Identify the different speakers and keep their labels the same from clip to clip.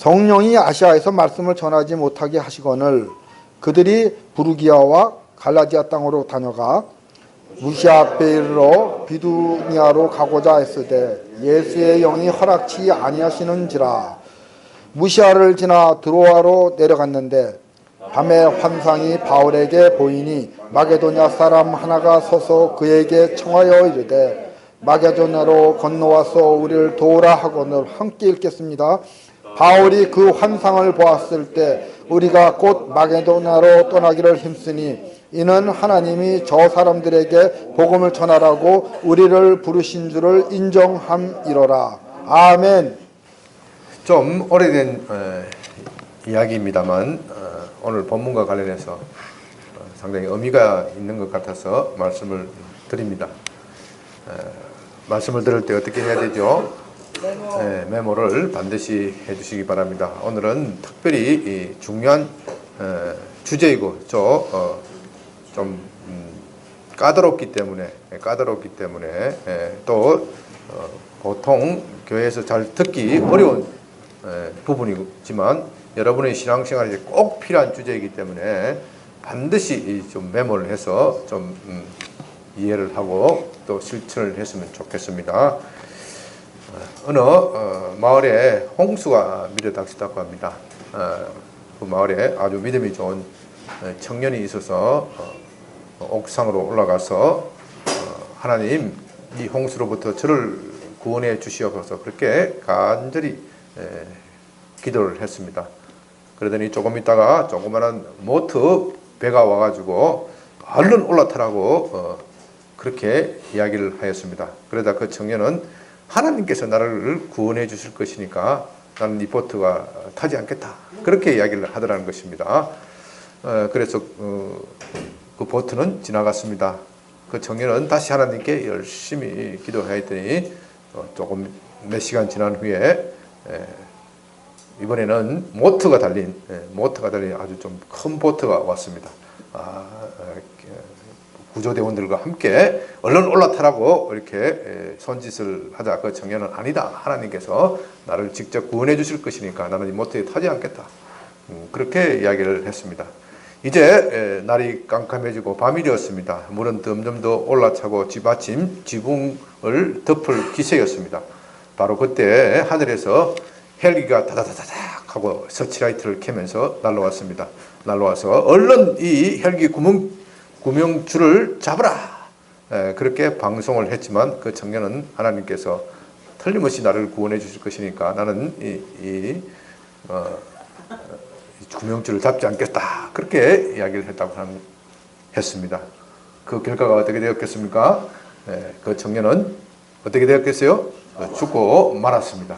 Speaker 1: 성령이 아시아에서 말씀을 전하지 못하게 하시거늘 그들이 부르기아와 갈라디아 땅으로 다녀가 무시아 앞에 이르러 비두니아로 가고자 했으되 예수의 영이 허락치 아니하시는지라. 무시아를 지나 드로아로 내려갔는데 밤에 환상이 바울에게 보이니 마게도냐 사람 하나가 서서 그에게 청하여 이르되 마게도냐로 건너와서 우리를 도우라 하거늘. 함께 읽겠습니다. 바울이 그 환상을 보았을 때 우리가 곧 마게도냐로 떠나기를 힘쓰니 이는 하나님이 저 사람들에게 복음을 전하라고 우리를 부르신 줄을 인정함이로라. 아멘.
Speaker 2: 좀 오래된 이야기입니다만 오늘 본문과 관련해서 상당히 의미가 있는 것 같아서 말씀을 드립니다. 말씀을 들을 때 어떻게 해야 되죠? 메모를 반드시 해주시기 바랍니다. 오늘은 특별히 중요한 주제이고 좀 까다롭기 때문에 또 보통 교회에서 잘 듣기 어려운 부분이지만 여러분의 신앙생활에 꼭 필요한 주제이기 때문에 반드시 좀 메모를 해서 좀 이해를 하고 또 실천을 했으면 좋겠습니다. 어느 마을에 홍수가 밀어닥쳤다고 합니다. 그 마을에 아주 믿음이 좋은 청년이 있어서 옥상으로 올라가서 하나님, 이 홍수로부터 저를 구원해 주시옵소서 그렇게 간절히 기도를 했습니다. 그러더니 조금 있다가 조그마한 모터 배가 와가지고 얼른 올라타라고 그렇게 이야기를 하였습니다. 그러다 그 청년은 하나님께서 나를 구원해 주실 것이니까 나는 이 보트가 타지 않겠다 그렇게 이야기를 하더라는 것입니다. 그래서 그 보트는 지나갔습니다. 그 청년은 다시 하나님께 열심히 기도하였더니 조금 몇 시간 지난 후에 이번에는 모터가 달린 아주 좀 큰 보트가 왔습니다. 구조대원들과 함께 얼른 올라타라고 이렇게 손짓을 하자 그 청년은 아니다. 하나님께서 나를 직접 구원해 주실 것이니까 나는 이 모터에 타지 않겠다. 그렇게 이야기를 했습니다. 이제 날이 깜깜해지고 밤이 되었습니다. 물은 점점 더 올라차고 지붕을 덮을 기세였습니다. 바로 그때 하늘에서 헬기가 다다다닥 하고 서치라이트를 켜면서 날라왔습니다. 날라와서 얼른 이 헬기 구명줄을 잡으라 그렇게 방송을 했지만 그 청년은 하나님께서 틀림없이 나를 구원해 주실 것이니까 나는 이 구명줄을 잡지 않겠다 그렇게 이야기를 했습니다. 그 결과가 어떻게 되었겠습니까? 그 청년은 어떻게 되었겠어요? 죽고 말았습니다.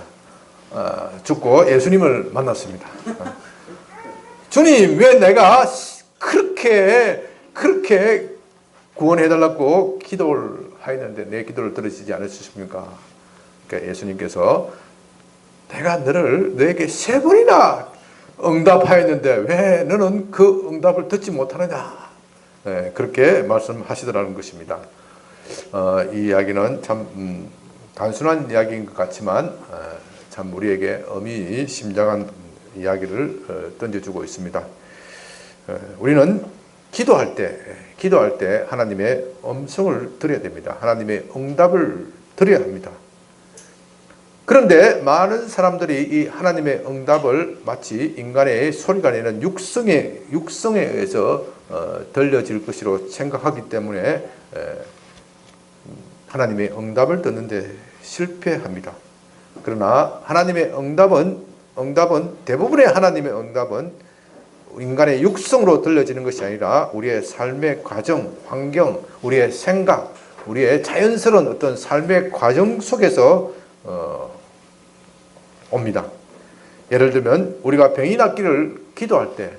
Speaker 2: 죽고 예수님을 만났습니다. 주님, 왜 내가 그렇게 구원해달라고 기도를 하였는데 내 기도를 들으시지 않으셨습니까? 그러니까 예수님께서 내가 너에게 3번이나 응답하였는데 왜 너는 그 응답을 듣지 못하느냐? 그렇게 말씀하시더라는 것입니다. 이 이야기는 참 단순한 이야기인 것 같지만 참 우리에게 의미심장한 이야기를 던져주고 있습니다. 우리는 기도할 때 하나님의 음성을 들어야 됩니다. 하나님의 응답을 들어야 합니다. 그런데 많은 사람들이 이 하나님의 응답을 마치 인간의 소리가 내는 육성에 의해서 들려질 것으로 생각하기 때문에 하나님의 응답을 듣는데 실패합니다. 그러나 하나님의 대부분의 하나님의 응답은 인간의 육성으로 들려지는 것이 아니라 우리의 삶의 과정, 환경, 우리의 생각, 우리의 자연스러운 어떤 삶의 과정 속에서 옵니다. 예를 들면 우리가 병이 낫기를 기도할 때,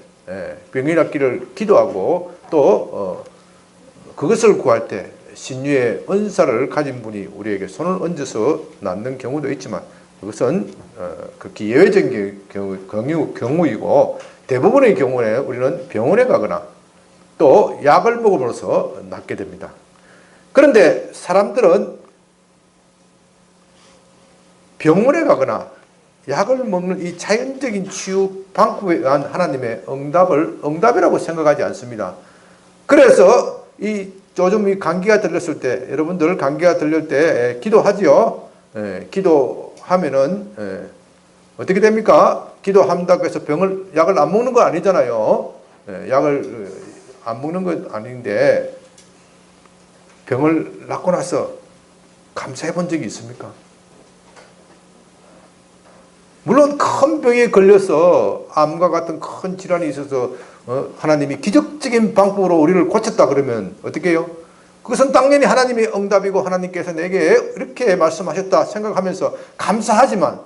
Speaker 2: 병이 낫기를 기도하고 또 그것을 구할 때 신유의 은사를 가진 분이 우리에게 손을 얹어서 낫는 경우도 있지만 그것은 극히 예외적인 경우이고 대부분의 경우에 우리는 병원에 가거나 또 약을 먹음으로써 낫게 됩니다. 그런데 사람들은 병원에 가거나 약을 먹는 이 자연적인 치유 방법에 의한 하나님의 응답이라고 생각하지 않습니다. 그래서 요즘 이 감기가 들렸을 때, 여러분들 감기가 들릴 때 기도하지요. 기도하면은 어떻게 됩니까? 기도한다고 해서 약을 안 먹는 건 아니잖아요. 약을 안 먹는 건 아닌데 병을 낫고 나서 감사해 본 적이 있습니까? 물론 큰 병에 걸려서 암과 같은 큰 질환이 있어서 하나님이 기적적인 방법으로 우리를 고쳤다 그러면 어떻게 해요? 그것은 당연히 하나님의 응답이고 하나님께서 내게 이렇게 말씀하셨다 생각하면서 감사하지만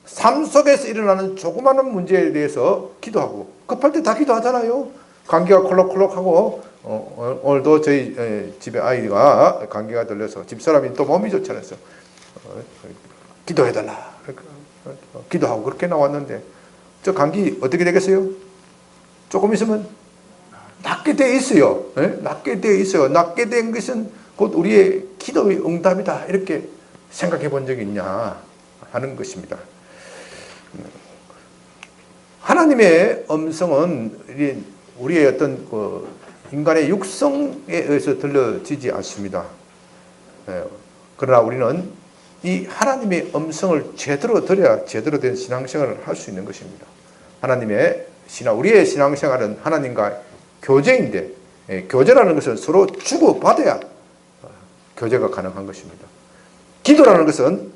Speaker 2: 삶 속에서 일어나는 조그마한 문제에 대해서 기도하고 급할 때 다 기도하잖아요. 감기가 콜록콜록하고 오늘도 저희 집에 아이가 감기가 들려서 집사람이 또 몸이 좋지 않아서 기도해달라 기도하고 그렇게 나왔는데 저 감기 어떻게 되겠어요? 조금 있으면 낫게 되어 있어요. 낫게 되어 있어요. 낫게 된 것은 곧 우리의 기도의 응답이다 이렇게 생각해 본 적이 있냐 하는 것입니다. 하나님의 음성은 우리의 어떤 인간의 육성에 의해서 들려지지 않습니다. 그러나 우리는 이 하나님의 음성을 제대로 들어야 제대로 된 신앙생활을 할 수 있는 것입니다. 우리의 신앙생활은 하나님과 교제인데 교제라는 것은 서로 주고받아야 교제가 가능한 것입니다. 기도라는 것은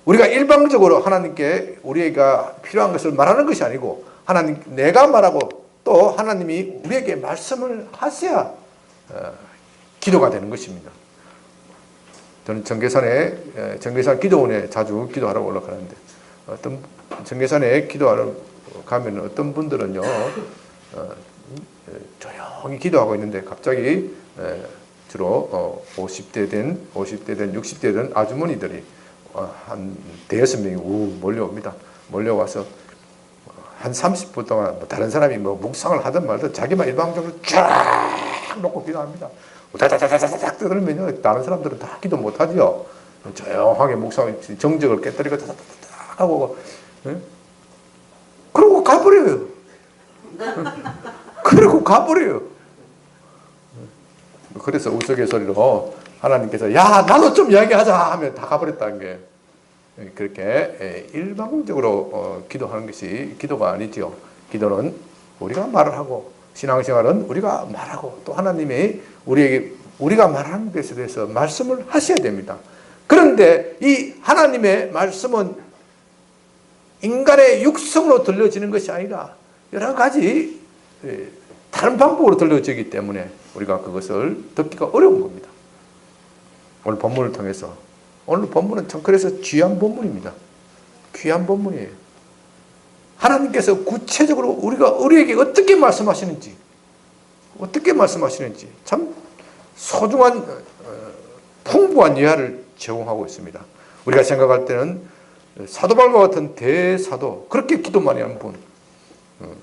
Speaker 2: 우리가 일방적으로 하나님께 우리가 필요한 것을 말하는 것이 아니고 하나님 내가 말하고 또 하나님이 우리에게 말씀을 하셔야 기도가 되는 것입니다. 저는 정계산 기도원에 자주 기도하러 올라가는데 어떤 정계산에 기도하러 가면 어떤 분들은요 조용히 기도하고 있는데 갑자기 주로 50대 된 60대 된 아주머니들이 한 대여섯 명이 몰려옵니다. 몰려와서 한 30분 동안 다른 사람이 묵상을 하든 말든 자기만 일방적으로 쫙 놓고 기도합니다. 다다다다닥 떠들면요 다른 사람들은 다 기도 못하죠. 조용하게 묵상 정적을 깨뜨리고 다다다닥 하고 그러고 가버려요. 그래서 우스갯소리로 하나님께서 야 나도 좀 이야기하자 하면 다 가버렸다는 게 그렇게 일방적으로 기도하는 것이 기도가 아니죠. 기도는 우리가 말을 하고 신앙생활은 우리가 말하고 또 하나님이 우리가 말하는 것에 대해서 말씀을 하셔야 됩니다. 그런데 이 하나님의 말씀은 인간의 육성으로 들려지는 것이 아니라 여러 가지 다른 방법으로 들려지기 때문에 우리가 그것을 듣기가 어려운 겁니다. 오늘 본문을 통해서 오늘 본문은 참 그래서 귀한 본문입니다. 귀한 본문이에요. 하나님께서 구체적으로 우리에게 어떻게 말씀하시는지 참 소중한 풍부한 예화를 제공하고 있습니다. 우리가 생각할 때는 사도 바울과 같은 대사도 그렇게 기도 많이 하는 분,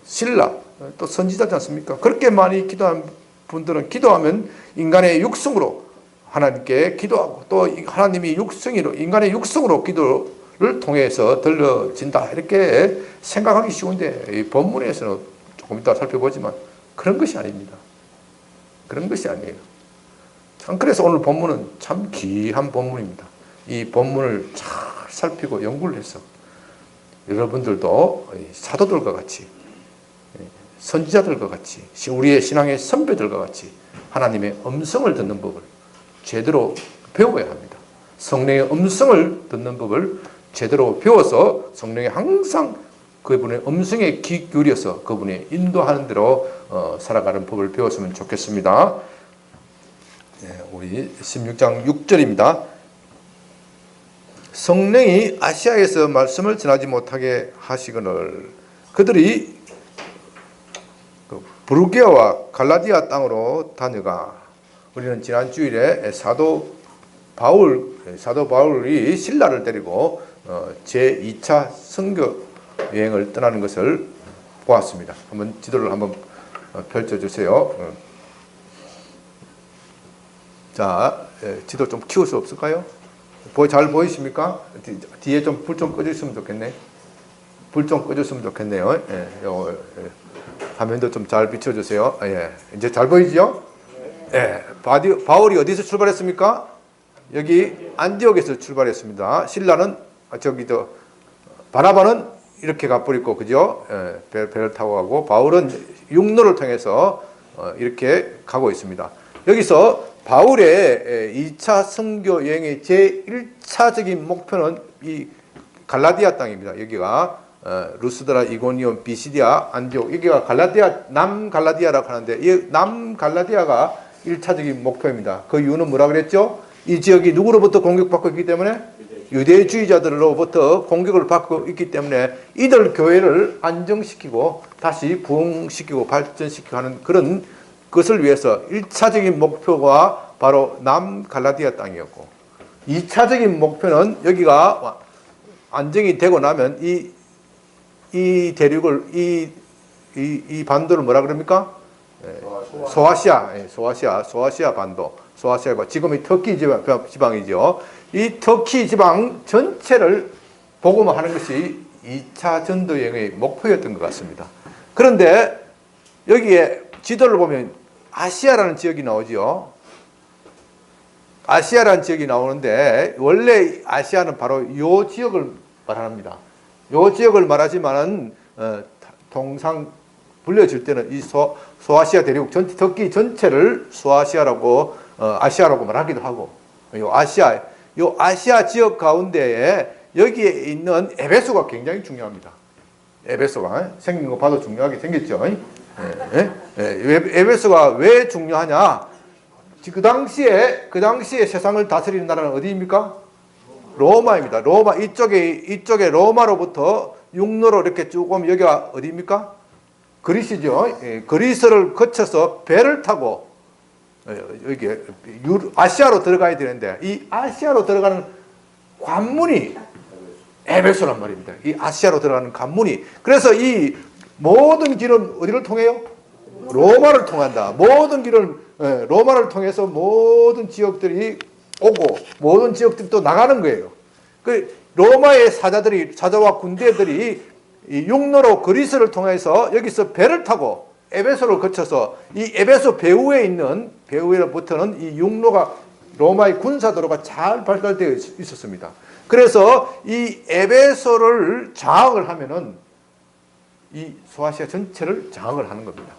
Speaker 2: 신라 또 선지자지 않습니까? 그렇게 많이 기도한 분들은 기도하면 인간의 육성으로 하나님께 기도하고 또 하나님이 인간의 육성으로 기도를 통해서 들려진다 이렇게 생각하기 쉬운데 이 본문에서는 조금 이따 살펴보지만 그런 것이 아닙니다. 그런 것이 아니에요. 참 그래서 오늘 본문은 참 귀한 본문입니다. 이 본문을 잘 살피고 연구를 해서 여러분들도 사도들과 같이 선지자들과 같이 우리의 신앙의 선배들과 같이 하나님의 음성을 듣는 법을 제대로 배워야 합니다. 성령의 음성을 듣는 법을 제대로 배워서 성령이 항상 그분의 음성에 귀 기울여서 그분이 인도하는 대로 살아가는 법을 배웠으면 좋겠습니다. 우리 16장 6절입니다. 성령이 아시아에서 말씀을 전하지 못하게 하시거늘 그들이 부르기아와 갈라디아 땅으로 다녀가. 우리는 지난 주일에 사도 바울이 신라를 데리고 제2차 선교 여행을 떠나는 것을 보았습니다. 한번 지도를 한번 펼쳐주세요. 자, 지도 좀 키울 수 없을까요? 잘 보이십니까? 뒤에 좀 불 좀 꺼주셨으면 좋겠네. 불 좀 꺼줬으면 좋겠네요. 예, 요, 화면도 좀 잘 비춰주세요. 예, 이제 잘 보이죠? 예, 바울이 어디서 출발했습니까? 여기 안디옥에서 출발했습니다. 신라는 바나바는 이렇게 가버리고, 그죠? 예, 배를 타고 가고, 바울은 육로를 통해서 이렇게 가고 있습니다. 여기서 바울의 2차 선교 여행의 제1차적인 목표는 이 갈라디아 땅입니다. 여기가 루스드라, 이고니온, 비시디아, 안디옥, 여기가 남갈라디아라고 하는데, 이 남갈라디아가 1차적인 목표입니다. 그 이유는 뭐라 그랬죠? 이 지역이 누구로부터 공격받고 있기 때문에? 유대주의자들로부터 공격을 받고 있기 때문에 이들 교회를 안정시키고 다시 부흥시키고 발전시키고 하는 그런 것을 위해서 1차적인 목표가 바로 남갈라디아 땅이었고, 2차적인 목표는 여기가 안정이 되고 나면 이 대륙을 이 반도를 뭐라 그럽니까? 소아시아 반도, 소아시아 지금의 터키 지방이죠. 이 터키 지방 전체를 복음화하는 것이 2차 전도 여행의 목표였던 것 같습니다. 그런데 여기에 지도를 보면 아시아라는 지역이 나오죠. 아시아라는 지역이 나오는데 원래 아시아는 바로 이 지역을 말합니다. 이 지역을 말하지만은 통상 불려질 때는 이 소아시아 대륙 터키 전체를 소아시아라고 아시아라고 말하기도 하고, 요 아시아 지역 가운데에 여기에 있는 에베소가 굉장히 중요합니다. 에베소가 생긴 거 봐도 중요하게 생겼죠. 에베소가 왜 중요하냐? 그 당시에 세상을 다스리는 나라는 어디입니까? 로마입니다. 로마 이쪽에 로마로부터 육로로 이렇게 쭉 오면 여기가 어디입니까? 그리스죠. 그리스를 거쳐서 배를 타고 여기 아시아로 들어가야 되는데, 이 아시아로 들어가는 관문이 에베소란 말입니다. 이 아시아로 들어가는 관문이. 그래서 이 모든 길은 어디를 통해요? 로마를 통한다. 모든 길은 로마를 통해서 모든 지역들이 오고 모든 지역들이 또 나가는 거예요. 그 로마의 사자와 군대들이 이 육로로 그리스를 통해서 여기서 배를 타고 에베소를 거쳐서 이 에베소 배후에로부터는 이 육로가 로마의 군사도로가 잘 발달되어 있었습니다. 그래서 이 에베소를 장악을 하면은 이 소아시아 전체를 장악을 하는 겁니다.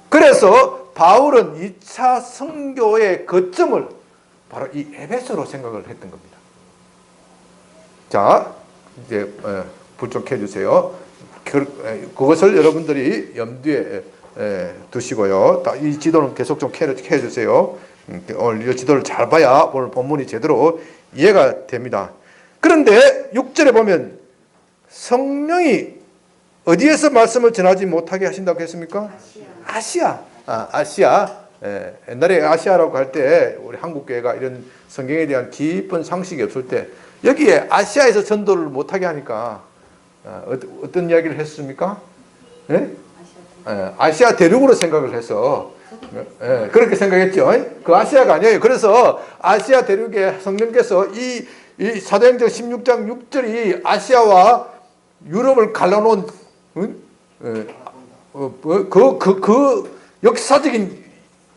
Speaker 2: 그래서 바울은 2차 선교의 거점을 바로 이 에베소로 생각을 했던 겁니다. 자, 이제 불 좀 켜주세요. 그것을 여러분들이 염두에 두시고요. 이 지도는 계속 좀 켜주세요. 오늘 이 지도를 잘 봐야 오늘 본문이 제대로 이해가 됩니다. 그런데 6절에 보면 성령이 어디에서 말씀을 전하지 못하게 하신다고 했습니까? 아시아. 옛날에 아시아라고 할 때 우리 한국교회가 이런 성경에 대한 깊은 상식이 없을 때 여기에 아시아에서 전도를 못하게 하니까 어떤 이야기를 했습니까? 네? 아시아 대륙으로 생각을 해서 그렇게 생각했죠. 그 아시아가 아니에요. 그래서 아시아 대륙에 성령께서 이 사도행전 16장 6절이 아시아와 유럽을 갈라놓은 그 역사적인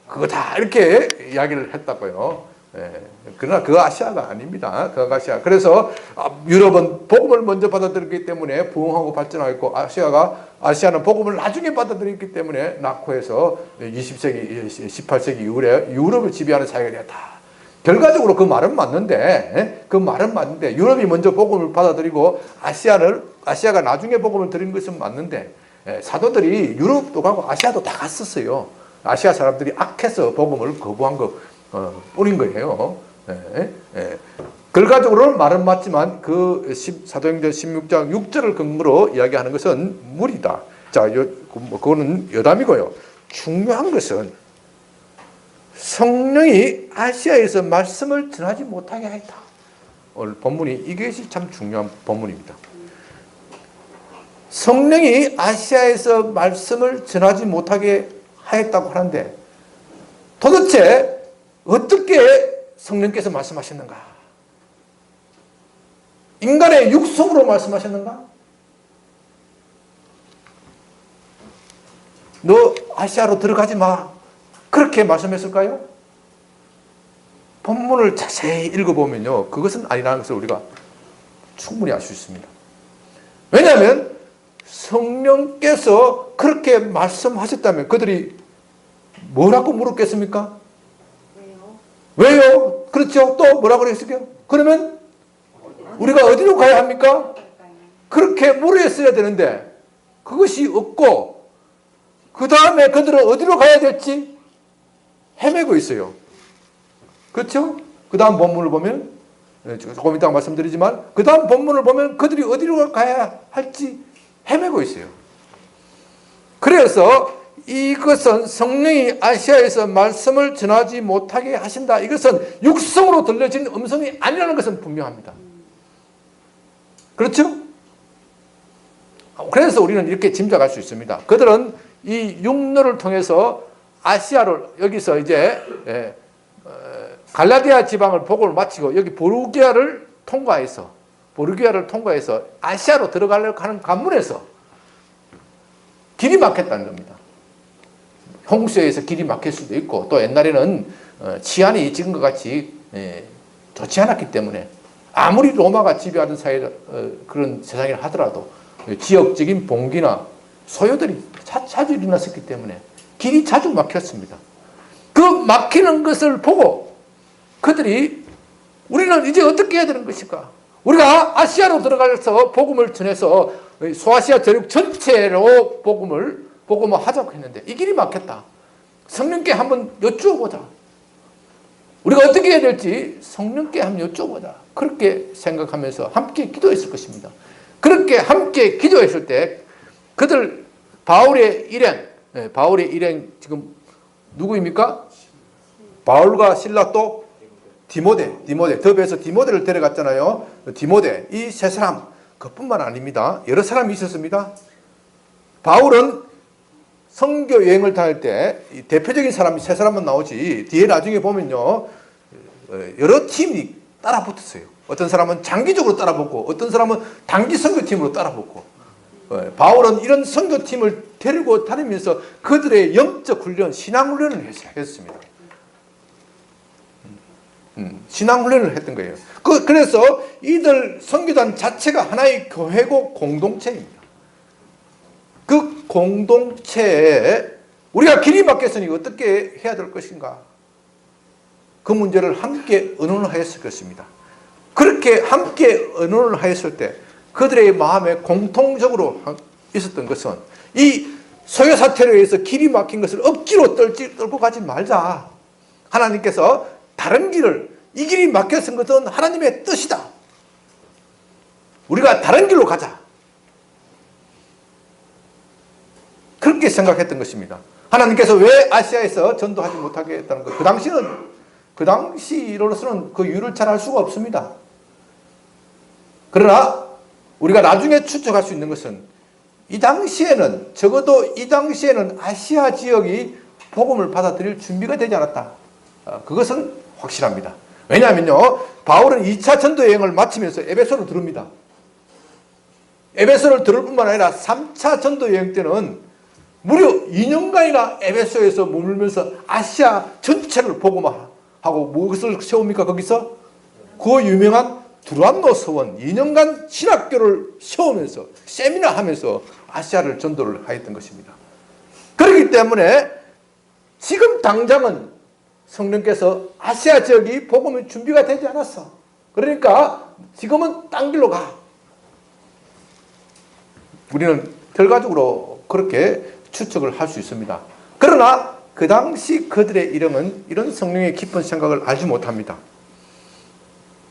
Speaker 2: 그거다 이렇게 이야기를 했다고요. 그러나 그 아시아가 아닙니다. 그 아시아. 그래서 유럽은 복음을 먼저 받아들였기 때문에 부흥하고 발전하고 아시아는 복음을 나중에 받아들였기 때문에 낙후해서 20세기, 18세기 이후에 유럽을 지배하는 사회가 되었다. 결과적으로 그 말은 맞는데, 유럽이 먼저 복음을 받아들이고 아시아가 나중에 복음을 드린 것은 맞는데, 사도들이 유럽도 가고 아시아도 다 갔었어요. 아시아 사람들이 악해서 복음을 거부한 것 뿐인 거예요. 결과적으로는 말은 맞지만 그 사도행전 16장 6절을 근거로 이야기하는 것은 무리다. 자, 그거는 여담이고요. 중요한 것은 성령이 아시아에서 말씀을 전하지 못하게 하였다. 오늘 본문이 이것이 참 중요한 본문입니다. 성령이 아시아에서 말씀을 전하지 못하게 하였다고 하는데 도대체 어떻게 성령께서 말씀하셨는가? 인간의 육성으로 말씀하셨는가? 너 아시아로 들어가지 마. 그렇게 말씀했을까요? 본문을 자세히 읽어보면요, 그것은 아니라는 것을 우리가 충분히 알 수 있습니다. 왜냐하면 성령께서 그렇게 말씀하셨다면 그들이 뭐라고 물었겠습니까? 왜요? 그렇죠. 또 뭐라고 그랬을까요? 그러면 우리가 어디로 가야 합니까? 그렇게 물었어야 되는데 그것이 없고 그 다음에 그들은 어디로 가야 될지 헤매고 있어요. 그렇죠? 그 다음 본문을 보면, 조금 이따가 말씀드리지만 그 다음 본문을 보면 그들이 어디로 가야 할지 헤매고 있어요. 그래서 이것은 성령이 아시아에서 말씀을 전하지 못하게 하신다. 이것은 육성으로 들려진 음성이 아니라는 것은 분명합니다. 그렇죠? 그래서 우리는 이렇게 짐작할 수 있습니다. 그들은 이 육로를 통해서 아시아를 여기서 이제 갈라디아 지방을 복음을 마치고 여기 보르기아를 통과해서 아시아로 들어가려고 하는 관문에서 길이 막혔다는 겁니다. 홍수에서 길이 막힐 수도 있고 또 옛날에는 치안이 지금과 같이 좋지 않았기 때문에 아무리 로마가 지배하던 사회 그런 세상이라 하더라도 지역적인 봉기나 소요들이 자주 일어났었기 때문에 길이 자주 막혔습니다. 그 막히는 것을 보고 그들이 우리는 이제 어떻게 해야 되는 것일까? 우리가 아시아로 들어가서 복음을 전해서 소아시아 대륙 전체로 복음을 하자고 했는데 이 길이 막혔다. 성령께 한번 여쭈어보자. 우리가 어떻게 해야 될지 성령께 한번 여쭈어보자. 그렇게 생각하면서 함께 기도했을 것입니다. 그렇게 함께 기도했을 때 그들 바울의 일행 지금 누구입니까? 바울과 실라 또 디모데 더베에서 디모데를 데려갔잖아요. 디모데 이 세 사람 그뿐만 아닙니다. 여러 사람이 있었습니다. 바울은 선교 여행을 다닐 때 대표적인 사람이 세 사람만 나오지 뒤에 나중에 보면요 여러 팀이 따라 붙었어요. 어떤 사람은 장기적으로 따라 붙고 어떤 사람은 단기 선교팀으로 따라 붙고 바울은 이런 선교팀을 데리고 다니면서 그들의 영적 훈련, 신앙 훈련을 했습니다. 신앙 훈련을 했던 거예요. 그래서 이들 선교단 자체가 하나의 교회고 공동체입니다. 그 공동체에 우리가 길이 막혔으니 어떻게 해야 될 것인가? 그 문제를 함께 의논을 하였을 것입니다. 그렇게 함께 의논을 하였을 때 그들의 마음에 공통적으로 있었던 것은 이 소요 사태로 해서 길이 막힌 것을 억지로 떨고 가지 말자. 하나님께서 다른 길을 이 길이 막혔은 것은 하나님의 뜻이다. 우리가 다른 길로 가자. 그렇게 생각했던 것입니다. 하나님께서 왜 아시아에서 전도하지 못하게 했다는 것. 그 당시로서는 그 이유를 잘 알 수가 없습니다. 그러나 우리가 나중에 추측할 수 있는 것은 적어도 이 당시에는 아시아 지역이 복음을 받아들일 준비가 되지 않았다. 그것은 확실합니다. 왜냐하면요, 바울은 2차 전도 여행을 마치면서 에베소를 들읍니다. 에베소를 들을 뿐만 아니라 3차 전도 여행 때는 무려 2년간이나 에베소에서 머물면서 아시아 전체를 복음화하고 무엇을 세웁니까? 거기서 그 유명한 두란노 서원 2년간 신학교를 세우면서 세미나 하면서 아시아를 전도를 하였던 것입니다. 그렇기 때문에 지금 당장은 성령께서 아시아 지역이 복음의 준비가 되지 않았어. 그러니까 지금은 딴 길로 가. 우리는 결과적으로 그렇게 추측을 할 수 있습니다. 그러나 그 당시 그들의 일행은 이런 성령의 깊은 생각을 알지 못합니다.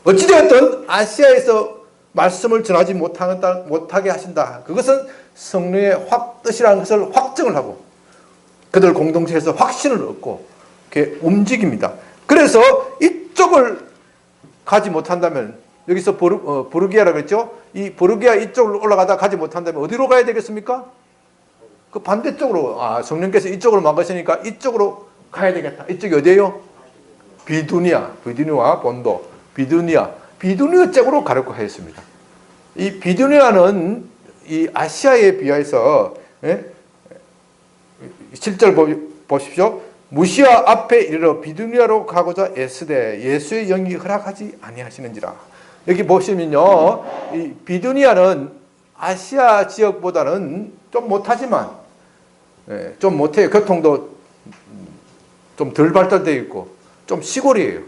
Speaker 2: 어찌되었든 아시아에서 말씀을 전하지 못하게 하신다. 그것은 성령의 뜻이라는 것을 확정을 하고 그들 공동체에서 확신을 얻고 이렇게 움직입니다. 그래서 이쪽을 가지 못한다면 여기서 보르기아라고 했죠. 이 보르기아 이쪽으로 올라가다 가지 못한다면 어디로 가야 되겠습니까? 그 반대쪽으로 성령께서 이쪽으로 막으시니까 이쪽으로 가야 되겠다. 이쪽이 어디예요? 비두니아 본도 비두니아 쪽으로 가려고 하였습니다. 이 비두니아는 이 아시아에 비해서 7절 보십시오. 무시아 앞에 이르러 비두니아로 가고자 애쓰되 예수의 영이 허락하지 아니하시는지라. 여기 보시면요, 이 비두니아는 아시아 지역보다는 좀 못하지만, 좀 못해요. 교통도 좀 덜 발달되어 있고 좀 시골이에요.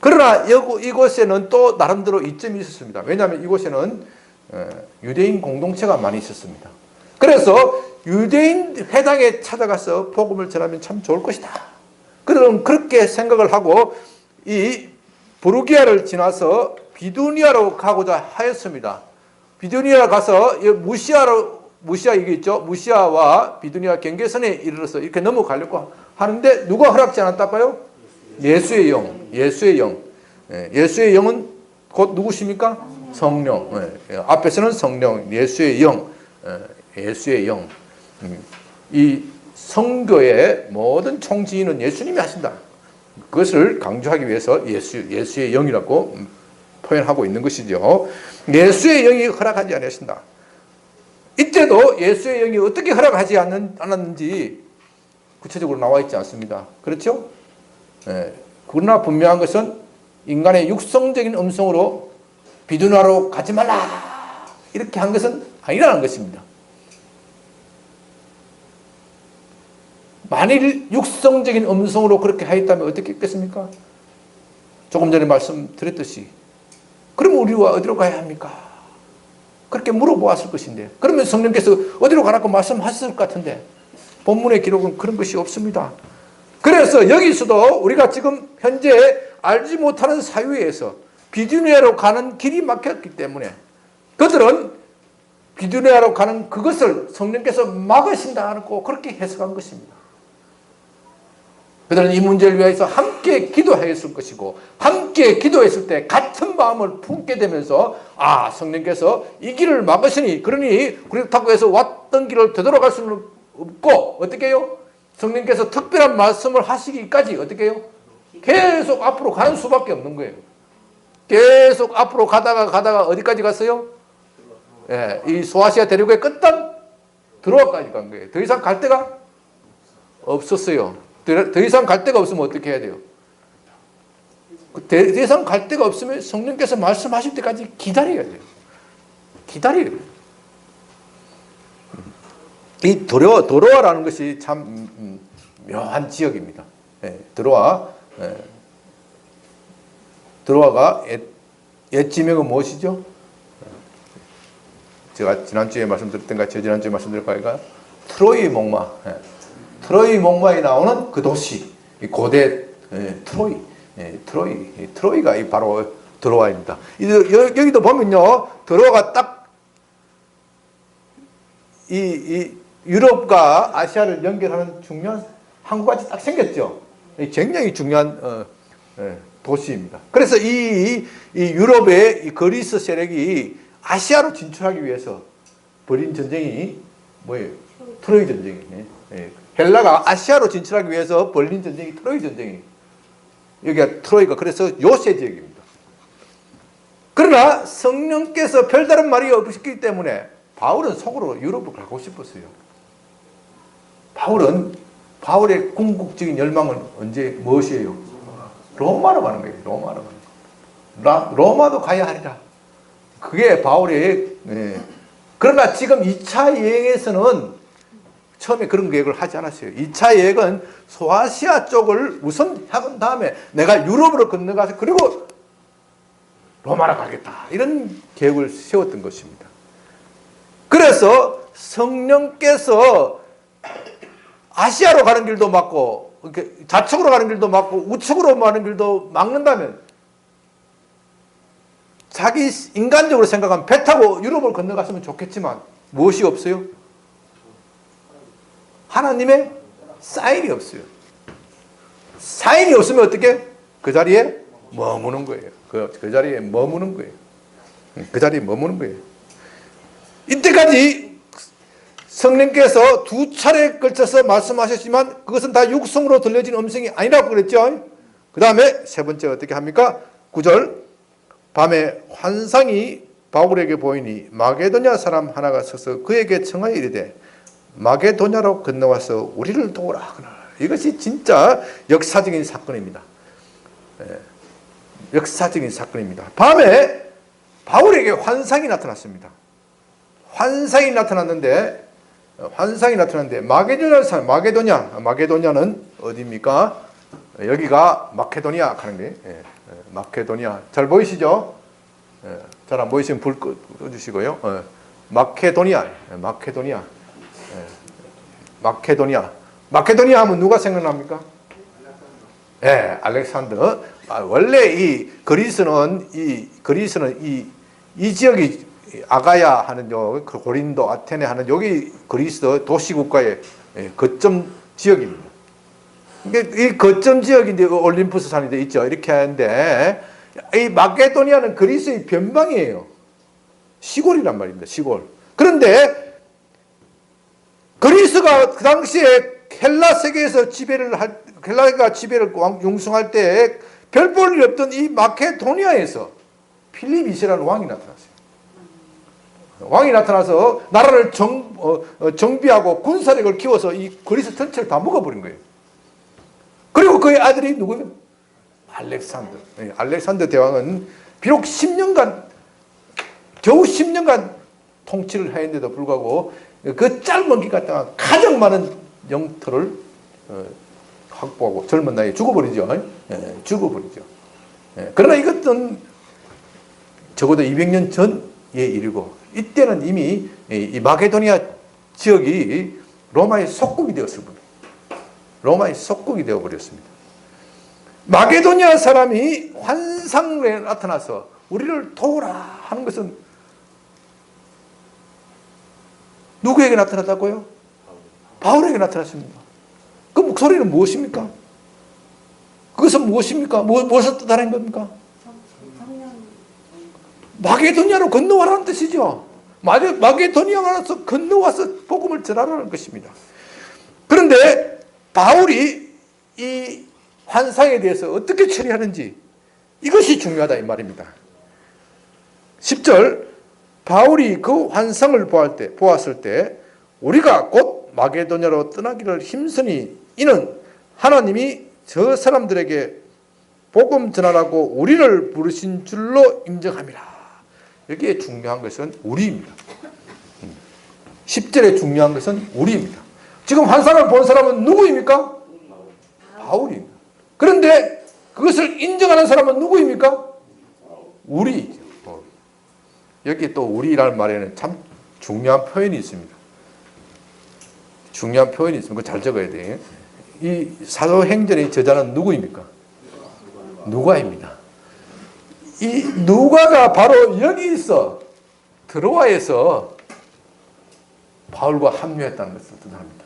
Speaker 2: 그러나 이곳에는 또 나름대로 이점이 있었습니다. 왜냐하면 이곳에는 유대인 공동체가 많이 있었습니다. 그래서 유대인 회당에 찾아가서 복음을 전하면 참 좋을 것이다. 그들은 그렇게 생각을 하고 이 부르기아를 지나서 비두니아로 가고자 하였습니다. 비두니아 가서 무시아 이게 있죠. 무시아와 비두니아 경계선에 이르러서 이렇게 넘어가려고 하는데 누가 허락지 않았다고요? 예수의 영. 예수의 영. 예수의 영은 곧 누구십니까? 성령. 앞에서는 성령, 예수의 영. 예수의 영. 이 성교의 모든 총지휘는 예수님이 하신다. 그것을 강조하기 위해서 예수의 영이라고 표현하고 있는 것이죠. 예수의 영이 허락하지 않으신다. 이때도 예수의 영이 어떻게 허락하지 않았는지 구체적으로 나와 있지 않습니다. 그렇죠? 그러나 분명한 것은 인간의 육성적인 음성으로 비두나로 가지 말라 이렇게 한 것은 아니라는 것입니다. 만일 육성적인 음성으로 그렇게 하였다면 어떻게 했겠습니까? 조금 전에 말씀드렸듯이 그러면 우리와 어디로 가야 합니까? 그렇게 물어보았을 것인데 그러면 성령께서 어디로 가라고 말씀하셨을 것 같은데 본문의 기록은 그런 것이 없습니다. 그래서 여기서도 우리가 지금 현재 알지 못하는 사유에서 비두니아로 가는 길이 막혔기 때문에 그들은 비두니아로 가는 그것을 성령께서 막으신다고 그렇게 해석한 것입니다. 그들은 이 문제를 위해서 함께 기도했을 것이고 함께 기도했을 때 같은 마음을 품게 되면서 성령께서 이 길을 막으시니 그러니 그렇다고 해서 왔던 길을 되돌아갈 수는 없고 어떻게 해요? 성령께서 특별한 말씀을 하시기까지 어떻게 해요? 계속 앞으로 가는 수밖에 없는 거예요. 계속 앞으로 가다가 어디까지 갔어요? 이 소아시아 대륙의 끝단 드로아까지 간 거예요. 더 이상 갈 데가 없었어요. 더 이상 갈 데가 없으면 어떻게 해야 돼요? 더 이상 갈 데가 없으면 성령께서 말씀하실 때까지 기다려야 돼요. 기다려야 돼요. 이 드로아라는 것이 참 묘한 지역입니다. 드로아가 옛 지명은 무엇이죠? 제가 지난주에 말씀드렸던가 저지난주에 말씀드릴까요? 트로이 목마. 트로이 목마에 나오는 그 도시, 고대 트로이. 트로이가 바로 드로아입니다. 여기도 보면요, 드로아가 딱 이 유럽과 아시아를 연결하는 중요한 항구같이 딱 생겼죠. 굉장히 중요한 도시입니다. 그래서 이 유럽의 이 그리스 세력이 아시아로 진출하기 위해서 벌인 전쟁이 뭐예요? 트로이 전쟁이에요. 헬라가 아시아로 진출하기 위해서 벌린 전쟁이 트로이 전쟁이에요. 여기가 트로이가 그래서 요새 지역입니다. 그러나 성령께서 별다른 말이 없었기 때문에 바울은 속으로 유럽을 가고 싶었어요. 바울의 궁극적인 열망은 무엇이에요? 로마로 가는 거예요. 로마로 가는 거예요. 로마도 가야 하리라. 그게 바울의 그러나 지금 2차 여행에서는 처음에 그런 계획을 하지 않았어요. 2차 여행은 소아시아 쪽을 우선 해본 다음에 내가 유럽으로 건너가서 그리고 로마로 가겠다. 이런 계획을 세웠던 것입니다. 그래서 성령께서 아시아로 가는 길도 막고 좌측으로 가는 길도 막고 우측으로 가는 길도 막는다면 자기 인간적으로 생각하면 배 타고 유럽을 건너갔으면 좋겠지만 무엇이 없어요? 하나님의 사인이 없어요. 사인이 없으면 어떻게? 그 자리에 머무는 거예요. 그 자리에 머무는 거예요. 그 자리에 머무는 거예요. 이때까지 성령께서 두 차례에 걸쳐서 말씀하셨지만 그것은 다 육성으로 들려진 음성이 아니라고 그랬죠. 그 다음에 세 번째 어떻게 합니까? 9절 밤에 환상이 바울에게 보이니 마게도냐 사람 하나가 서서 그에게 청하여 이르되 마게도냐로 건너와서 우리를 도우라. 이것이 진짜 역사적인 사건입니다. 역사적인 사건입니다. 밤에 바울에게 환상이 나타났습니다. 환상이 나타났는데 마게도냐는 어디입니까? 여기가 마케도니아 하는 게 마케도니아 잘 보이시죠? 잘 안 보이시면 불 꺼주시고요. 마케도니아 하면 누가 생각납니까? 알렉산더. 원래 이 그리스는 이 지역이 아가야 하는 고린도, 아테네 하는 여기 그리스 도시국가의 거점 지역입니다. 이 거점 지역인데 올림푸스 산이 있죠. 이렇게 하는데 이 마케도니아는 그리스의 변방이에요. 시골이란 말입니다. 시골. 그런데 그리스가 그 당시에 헬라 세계에서 헬라가 지배를 융성할 때 별 볼 일 없던 이 마케도니아에서 필립 2세라는 왕이 나타났어요. 왕이 나타나서 나라를 정비하고 군사력을 키워서 이 그리스 전체를 다 먹어버린 거예요. 그리고 그의 아들이 누구예요? 알렉산더. 알렉산더 대왕은 비록 10년간 겨우 10년간 통치를 했는데도 불구하고 그 짧은 기간 동안 가장 많은 영토를 확보하고 젊은 나이에 죽어버리죠. 죽어버리죠. 그러나 이것은 적어도 200년 전의 일이고 이때는 이미 이 마게도니아 지역이 로마의 속국이 되었을 뿐입니다. 로마의 속국이 되어버렸습니다. 마게도니아 사람이 환상에 나타나서 우리를 도우라 하는 것은 누구에게 나타났다고요? 바울에게 나타났습니다. 그 목소리는 무엇입니까? 그것은 무엇입니까? 무엇을 뜻하는 겁니까? 마게도니아로 건너와라는 뜻이죠. 마게도니아로 건너와서 복음을 전하라는 것입니다. 그런데 바울이 이 환상에 대해서 어떻게 처리하는지 이것이 중요하다 이 말입니다. 10절 바울이 그 환상을 보았을 때 우리가 곧 마게도냐로 떠나기를 힘쓰니 이는 하나님이 저 사람들에게 복음 전하라고 우리를 부르신 줄로 인정함이라. 여기에 중요한 것은 우리입니다. 10절에 중요한 것은 우리입니다. 지금 환상을 본 사람은 누구입니까? 바울입니다. 그런데 그것을 인정하는 사람은 누구입니까? 우리이죠. 여기 또 우리라는 말에는 참 중요한 표현이 있습니다. 중요한 표현이 있습니다. 그거 잘 적어야 돼요. 이 사도행전의 저자는 누구입니까? 누가입니다. 이 누가가 바로 여기 있어 드로아에서 바울과 합류했다는 것을 뜻합니다.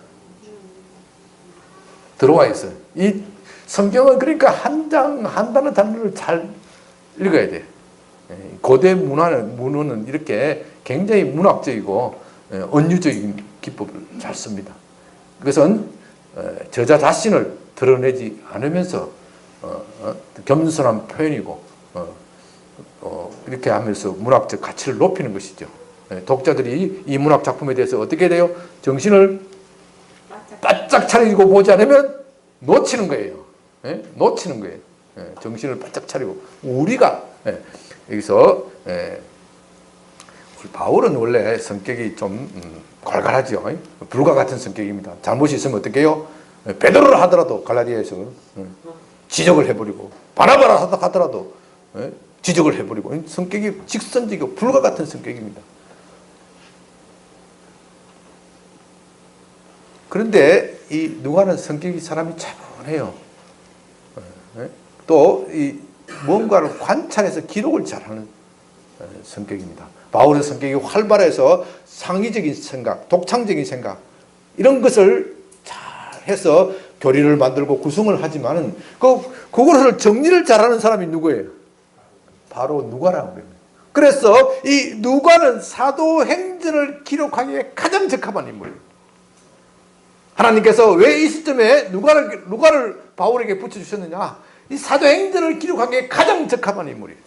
Speaker 2: 드로아에서 이 성경은 그러니까 한 장 한 단어를 잘 읽어야 돼. 고대 문헌은 이렇게 굉장히 문학적이고 은유적인 기법을 잘 씁니다. 그것은 저자 자신을 드러내지 않으면서 겸손한 표현이고 이렇게 하면서 문학적 가치를 높이는 것이죠. 독자들이 이 문학 작품에 대해서 어떻게 돼요? 정신을 바짝 차리고 보지 않으면 놓치는 거예요. 놓치는 거예요. 정신을 바짝 차리고 우리가 여기서 바울은 원래 성격이 좀 괄괄하죠. 불과 같은 성격입니다. 잘못이 있으면 어떻게 해요? 베드로를 하더라도 갈라디아에서 지적을 해버리고 바나바라 하더라도 지적을 해버리고 성격이 직선적이고 불과 같은 성격입니다. 그런데 이 누가는 성격이 사람이 차분해요. 또 이 뭔가를 관찰해서 기록을 잘하는 성격입니다. 바울의 성격이 활발해서 상의적인 생각, 독창적인 생각 이런 것을 잘 해서 교리를 만들고 구성을 하지만은 그것을 정리를 잘하는 사람이 누구예요? 바로 누가라는 겁니다. 그래서 이 누가는 사도행전을 기록하기에 가장 적합한 인물이에요. 하나님께서 왜 이 시점에 누가를 바울에게 붙여주셨느냐? 이 사도행전을 기록하기에 가장 적합한 인물이에요.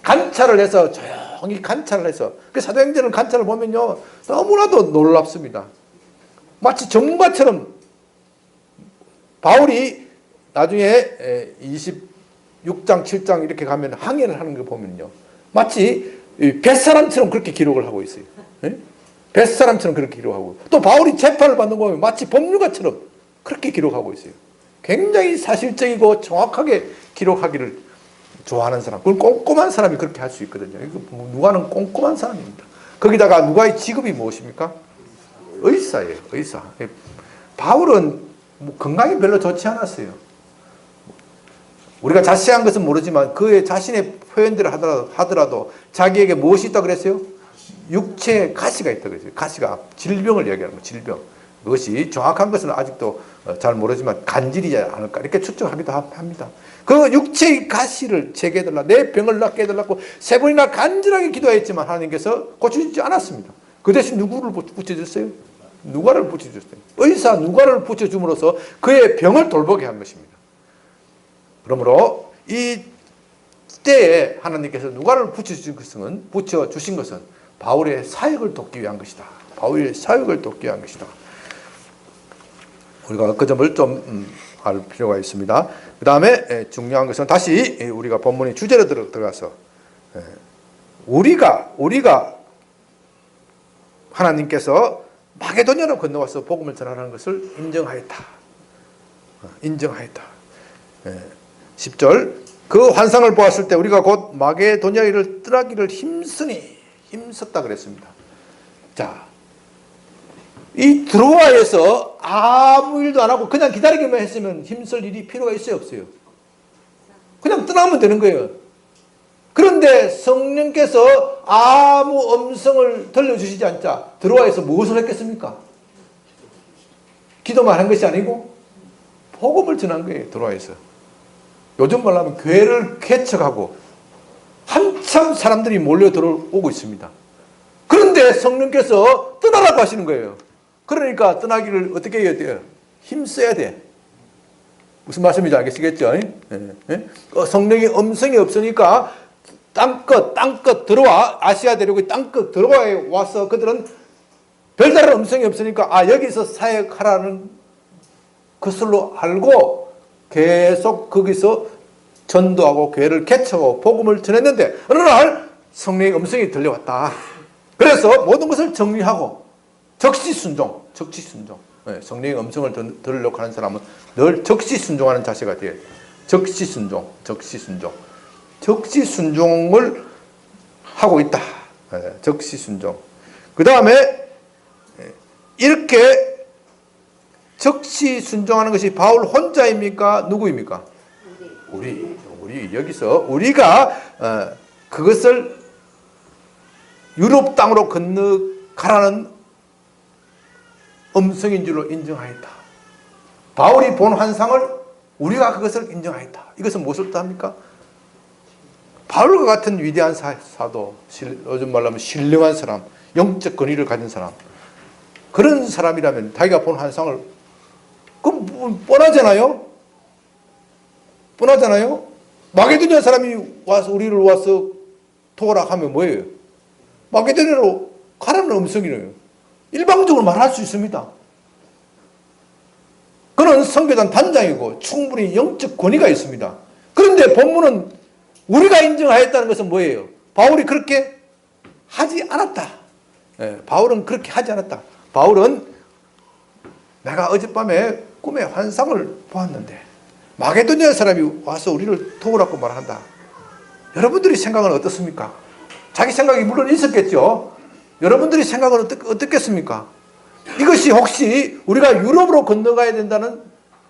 Speaker 2: 관찰을 해서 조용히 관찰을 해서 그 사도행전을 관찰을 보면요 너무나도 놀랍습니다. 마치 전문가처럼 바울이 나중에 26장, 7장 이렇게 가면 항해를 하는 거 보면요. 마치 뱃사람처럼 그렇게 기록을 하고 있어요. 뱃사람처럼 그렇게 기록하고. 또 바울이 재판을 받는 거 보면 마치 법률가처럼 그렇게 기록하고 있어요. 굉장히 사실적이고 정확하게 기록하기를 좋아하는 사람. 그건 꼼꼼한 사람이 그렇게 할 수 있거든요. 누가는 꼼꼼한 사람입니다. 거기다가 누가의 직업이 무엇입니까? 의사예요. 의사. 바울은 건강이 별로 좋지 않았어요. 우리가 자세한 것은 모르지만 그의 자신의 표현들을 하더라도 자기에게 무엇이 있다고 그랬어요? 육체에 가시가 있다고 그랬어요. 가시가 질병을 얘기하는 거예요. 질병. 그것이 정확한 것은 아직도 잘 모르지만 간질이지 않을까 이렇게 추정하기도 합니다. 그 육체의 가시를 제거해달라, 내 병을 낫게 해달라고 3번이나 간절하게 기도했지만 하나님께서 고쳐주지 않았습니다. 그 대신 누구를 붙여줬어요? 누가를 붙여줬어요. 의사 누가를 붙여줌으로써 그의 병을 돌보게 한 것입니다. 그러므로 이 때에 하나님께서 누가를 붙여주신 것은 바울의 사역을 돕기 위한 것이다. 바울의 사역을 돕기 위한 것이다. 우리가 그 점을 좀 알 필요가 있습니다. 그 다음에 중요한 것은 다시 우리가 본문의 주제로 들어가서 우리가 하나님께서 마게도냐로 건너와서 복음을 전하는 것을 인정하였다. 인정하였다. 10절 그 환상을 보았을 때 우리가 곧 마게도냐를 떠나기를 힘썼다 그랬습니다. 자, 이 드로아에서 아무 일도 안 하고 그냥 기다리기만 했으면 힘쓸 일이 필요가 있어요, 없어요? 그냥 떠나면 되는 거예요. 그런데 성령께서 아무 음성을 들려주시지 않자 드로아에서 무엇을 했겠습니까? 기도만 한 것이 아니고 복음을 전한 거예요, 드로아에서. 요즘 말로 하면 교회를 개척하고 한참 사람들이 몰려 들어오고 있습니다. 그런데 성령께서 떠나라고 하시는 거예요. 그러니까 떠나기를 어떻게 해야 돼요? 힘써야 돼. 무슨 말씀인지 알겠시겠죠? 성령의 음성이 없으니까 땅끝 들어와, 아시아 대륙의 땅끝 들어와에 와서 그들은 별다른 음성이 없으니까 여기서 사역하라는 것으로 알고 계속 거기서 전도하고 교회를 개척하고 복음을 전했는데 어느 날 성령의 음성이 들려왔다. 그래서 모든 것을 정리하고 적시순종. 성령의 음성을 들으려고 하는 사람은 늘 적시순종하는 자세가 돼요. 적시순종을 하고 있다. 적시순종. 그 다음에 이렇게 적시순종하는 것이 바울 혼자입니까? 누구입니까? 우리 여기서 우리가 그것을 유럽 땅으로 건너가라는 음성인 줄로 인정하였다. 바울이 본 환상을 우리가 그것을 인정하였다. 이것은 무엇을 뜻합니까? 바울과 같은 위대한 사도, 요즘 말로 하면 신령한 사람, 영적 권위를 가진 사람, 그런 사람이라면 자기가 본 환상을 그럼 뻔하잖아요. 마게도냐 사람이 와서 우리를 와서 토락하면 뭐예요? 마게도냐로 가라는 음성이에요. 일방적으로 말할 수 있습니다. 그는 선교단 단장이고 충분히 영적 권위가 있습니다. 그런데 본문은 우리가 인정하였다는 것은 뭐예요? 바울이 그렇게 하지 않았다. 바울은 그렇게 하지 않았다. 바울은 내가 어젯밤에 꿈에 환상을 보았는데 마게도냐 사람이 와서 우리를 도우라고 말한다. 여러분들이 생각은 어떻습니까? 자기 생각이 물론 있었겠죠. 여러분들이 생각은 어떻겠습니까? 이것이 혹시 우리가 유럽으로 건너가야 된다는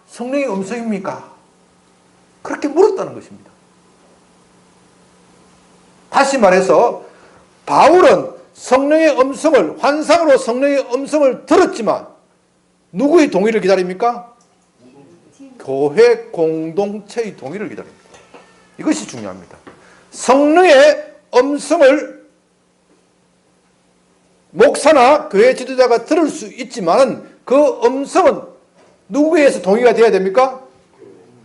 Speaker 2: 성령의 음성입니까? 그렇게 물었다는 것입니다. 다시 말해서 바울은 성령의 음성을, 환상으로 성령의 음성을 들었지만 누구의 동의를 기다립니까? 교회 공동체의 동의를 기다립니다. 이것이 중요합니다. 성령의 음성을 목사나 교회 지도자가 들을 수 있지만 그 음성은 누구에서 동의가 되어야 됩니까?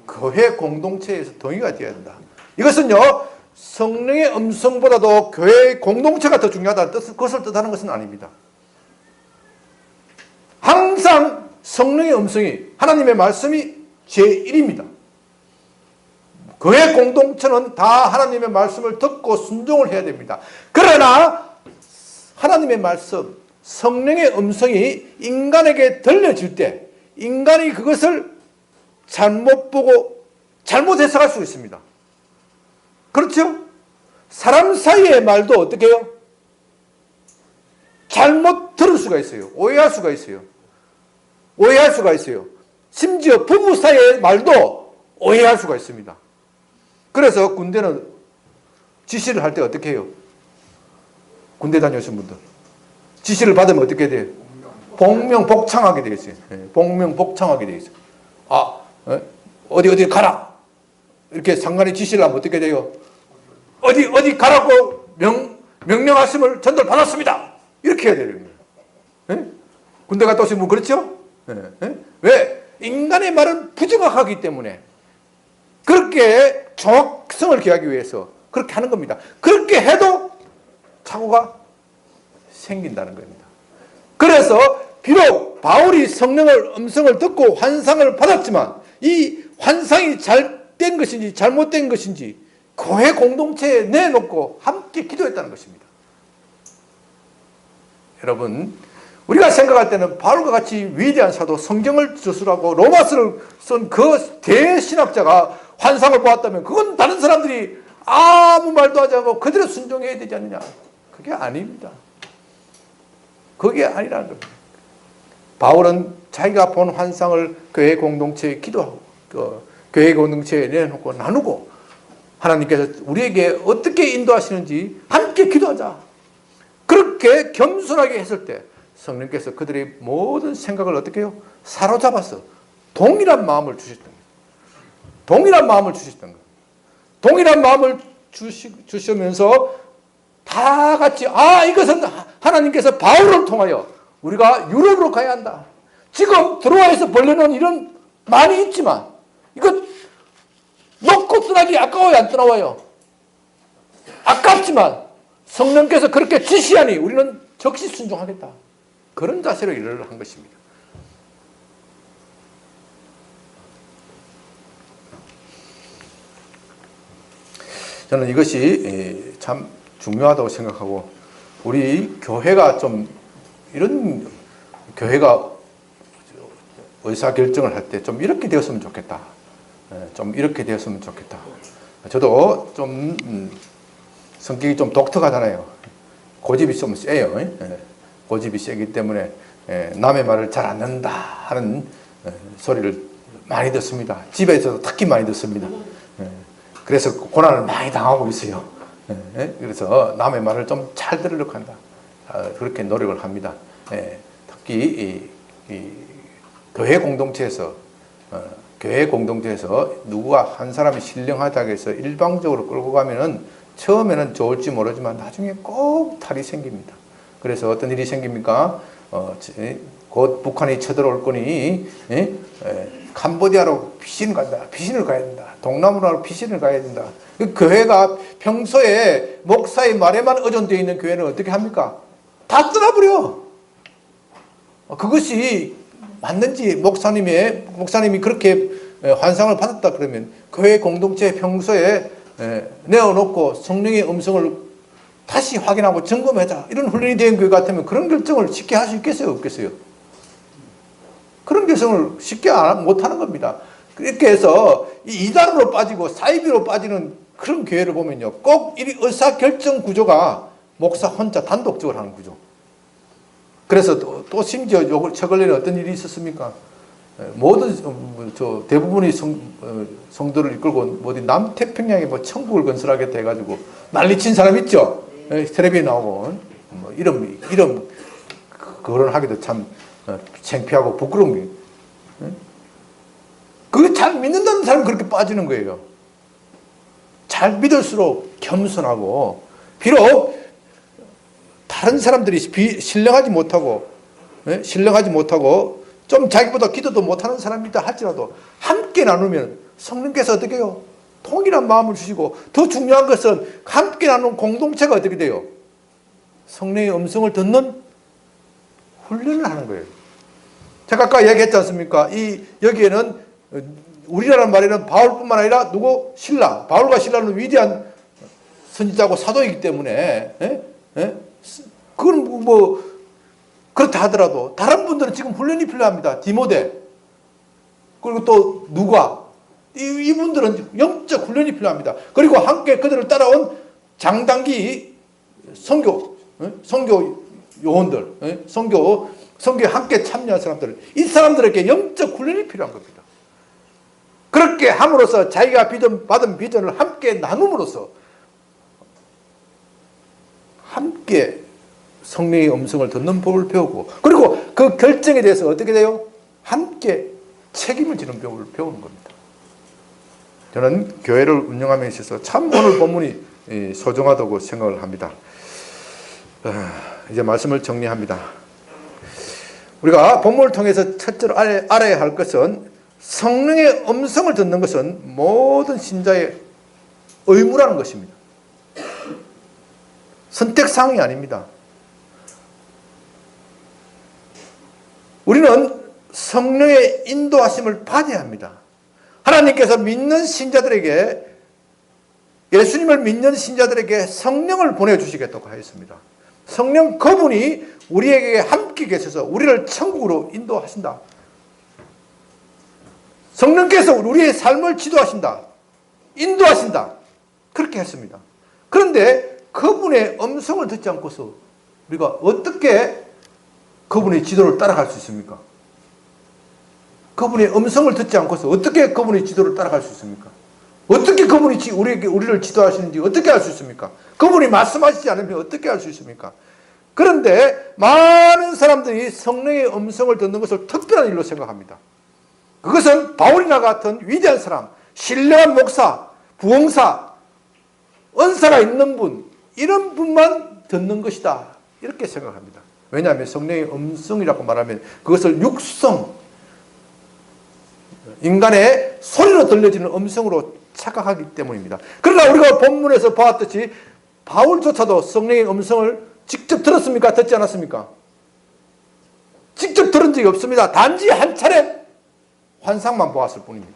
Speaker 2: 교회 공동체에서 동의가 되어야 된다. 이것은요, 성령의 음성보다도 교회의 공동체가 더 중요하다는 그것을 뜻하는 것은 아닙니다. 항상 성령의 음성이, 하나님의 말씀이 제1입니다. 교회 공동체는 다 하나님의 말씀을 듣고 순종을 해야 됩니다. 그러나 하나님의 말씀, 성령의 음성이 인간에게 들려질 때 인간이 그것을 잘못 보고 잘못 해석할 수 있습니다. 그렇죠? 사람 사이의 말도 어떻게 해요? 잘못 들을 수가 있어요. 오해할 수가 있어요. 오해할 수가 있어요. 심지어 부부 사이의 말도 오해할 수가 있습니다. 그래서 군대는 지시를 할 때 어떻게 해요? 군대 다녀오신 분들. 지시를 받으면 어떻게 돼요? 복명복창하게 되어 있어요. 복명복창하게 되어 있어요. 아, 어디 가라. 이렇게 상관이 지시를 하면 어떻게 돼요? 어디 가라고 명령하심을 전달 받았습니다. 이렇게 해야 되는 거예요. 군대 갔다 오신 분 그렇죠? 왜? 인간의 말은 부정확하기 때문에 그렇게 정확성을 기하기 위해서 그렇게 하는 겁니다. 그렇게 해도 착오가 생긴다는 겁니다. 그래서 비록 바울이 성령의 음성을 듣고 환상을 받았지만 이 환상이 잘된 것인지 잘못된 것인지 교회 공동체에 내놓고 함께 기도했다는 것입니다. 여러분, 우리가 생각할 때는 바울과 같이 위대한 사도, 성경을 저술하고 로마서를 쓴 그 대신학자가 환상을 보았다면 그건 다른 사람들이 아무 말도 하지 않고 그대로 순종해야 되지 않느냐. 그게 아닙니다. 그게 아니라는 겁니다. 바울은 자기가 본 환상을 교회 공동체에 기도하고 교회 공동체에 내놓고 나누고 하나님께서 우리에게 어떻게 인도하시는지 함께 기도하자. 그렇게 겸손하게 했을 때 성령께서 그들의 모든 생각을 어떻게 해요? 사로잡아서 동일한 마음을 주셨던 거예요. 동일한 마음을 주셨던 거예요. 동일한 마음을 주시면서 다 같이 이것은 하나님께서 바울을 통하여 우리가 유럽으로 가야 한다. 지금 드로아에서 벌려놓은 일은 많이 있지만 이거 놓고 떠나기 아까워요, 안 떠나와요? 아깝지만 성령께서 그렇게 지시하니 우리는 적시 순종하겠다. 그런 자세로 일을 한 것입니다. 저는 이것이 참 중요하다고 생각하고 우리 교회가 좀 이런 교회가 의사결정을 할 때 좀 이렇게 되었으면 좋겠다. 좀 이렇게 되었으면 좋겠다. 저도 좀 성격이 좀 독특하잖아요. 고집이 좀 세요. 고집이 세기 때문에 남의 말을 잘 안 듣는다 하는 소리를 많이 듣습니다. 집에서도 특히 많이 듣습니다. 그래서 고난을 많이 당하고 있어요. 그래서 남의 말을 좀 잘 들으려고 한다. 그렇게 노력을 합니다. 특히 이 교회 공동체에서 누가 한 사람이 신령하다고 해서 일방적으로 끌고 가면은 처음에는 좋을지 모르지만 나중에 꼭 탈이 생깁니다. 그래서 어떤 일이 생깁니까? 곧 북한이 쳐들어올 거니 캄보디아로 피신을 간다. 피신을 가야 된다. 동남아로 피신을 가야 된다. 그 교회가 평소에 목사의 말에만 의존되어 있는 교회는 어떻게 합니까? 다 떠나버려. 그것이 맞는지 목사님이 그렇게 환상을 받았다 그러면 교회 공동체 평소에 내어놓고 성령의 음성을 다시 확인하고 점검하자. 이런 훈련이 된 교회 같으면 그런 결정을 쉽게 할 수 있겠어요? 없겠어요? 그런 결정을 쉽게 못하는 겁니다. 그렇게 해서 이단으로 빠지고 사이비로 빠지는 그런 교회를 보면요. 꼭 이 의사결정 구조가 목사 혼자 단독적으로 하는 구조. 그래서 또 심지어 최근에는 어떤 일이 있었습니까? 모든 대부분의 성도를 이끌고 어디 남태평양에 천국을 건설하겠다 해가지고 난리친 사람 있죠. 텔레비에 나오고 이름 거론하기도 참 창피하고 부끄러운 게. 그거 잘 믿는다는 사람이 그렇게 빠지는 거예요. 잘 믿을수록 겸손하고 비록 다른 사람들이 신령하지 못하고 좀 자기보다 기도도 못하는 사람이다 할지라도 함께 나누면 성령께서 어떻게 해요? 통일한 마음을 주시고 더 중요한 것은 함께 나누는 공동체가 어떻게 돼요? 성령의 음성을 듣는 훈련을 하는 거예요. 제가 아까 얘기했지 않습니까? 여기에는 우리나라 말에는 바울뿐만 아니라 누구? 신라. 바울과 신라는 위대한 선지자고 사도이기 때문에 그건 뭐 그렇다 하더라도 다른 분들은 지금 훈련이 필요합니다. 디모데 그리고 또 누가 이분들은 영적 훈련이 필요합니다. 그리고 함께 그들을 따라온 장단기 선교 요원들, 선교에 함께 참여한 사람들, 이 사람들에게 영적 훈련이 필요한 겁니다. 그렇게 함으로써 자기가 받은 비전을 함께 나눔으로써 함께 성령의 음성을 듣는 법을 배우고, 그리고 그 결정에 대해서 어떻게 돼요? 함께 책임을 지는 법을 배우는 겁니다. 저는 교회를 운영함에 있어서 참 오늘 본문이 소중하다고 생각을 합니다. 이제 말씀을 정리합니다. 우리가 본문을 통해서 첫째로 알아야 할 것은 성령의 음성을 듣는 것은 모든 신자의 의무라는 것입니다. 선택사항이 아닙니다. 우리는 성령의 인도하심을 받아야 합니다. 하나님께서 믿는 신자들에게, 예수님을 믿는 신자들에게 성령을 보내주시겠다고 하였습니다. 성령 그분이 우리에게 함께 계셔서 우리를 천국으로 인도하신다. 성령께서 우리의 삶을 지도하신다. 인도하신다. 그렇게 했습니다. 그런데 그분의 음성을 듣지 않고서 우리가 어떻게 그분의 지도를 따라갈 수 있습니까? 그분의 음성을 듣지 않고서 어떻게 그분의 지도를 따라갈 수 있습니까? 어떻게 그분이 우리를 지도하시는지 어떻게 알 수 있습니까? 그분이 말씀하시지 않으면 어떻게 알 수 있습니까? 그런데 많은 사람들이 성령의 음성을 듣는 것을 특별한 일로 생각합니다. 그것은 바울이나 같은 위대한 사람, 신령한 목사, 부흥사, 은사가 있는 분, 이런 분만 듣는 것이다. 이렇게 생각합니다. 왜냐하면 성령의 음성이라고 말하면 그것을 육성, 인간의 소리로 들려지는 음성으로 착각하기 때문입니다. 그러나 우리가 본문에서 보았듯이 바울조차도 성령의 음성을 직접 들었습니까? 듣지 않았습니까? 직접 들은 적이 없습니다. 단지 한 차례 환상만 보았을 뿐입니다.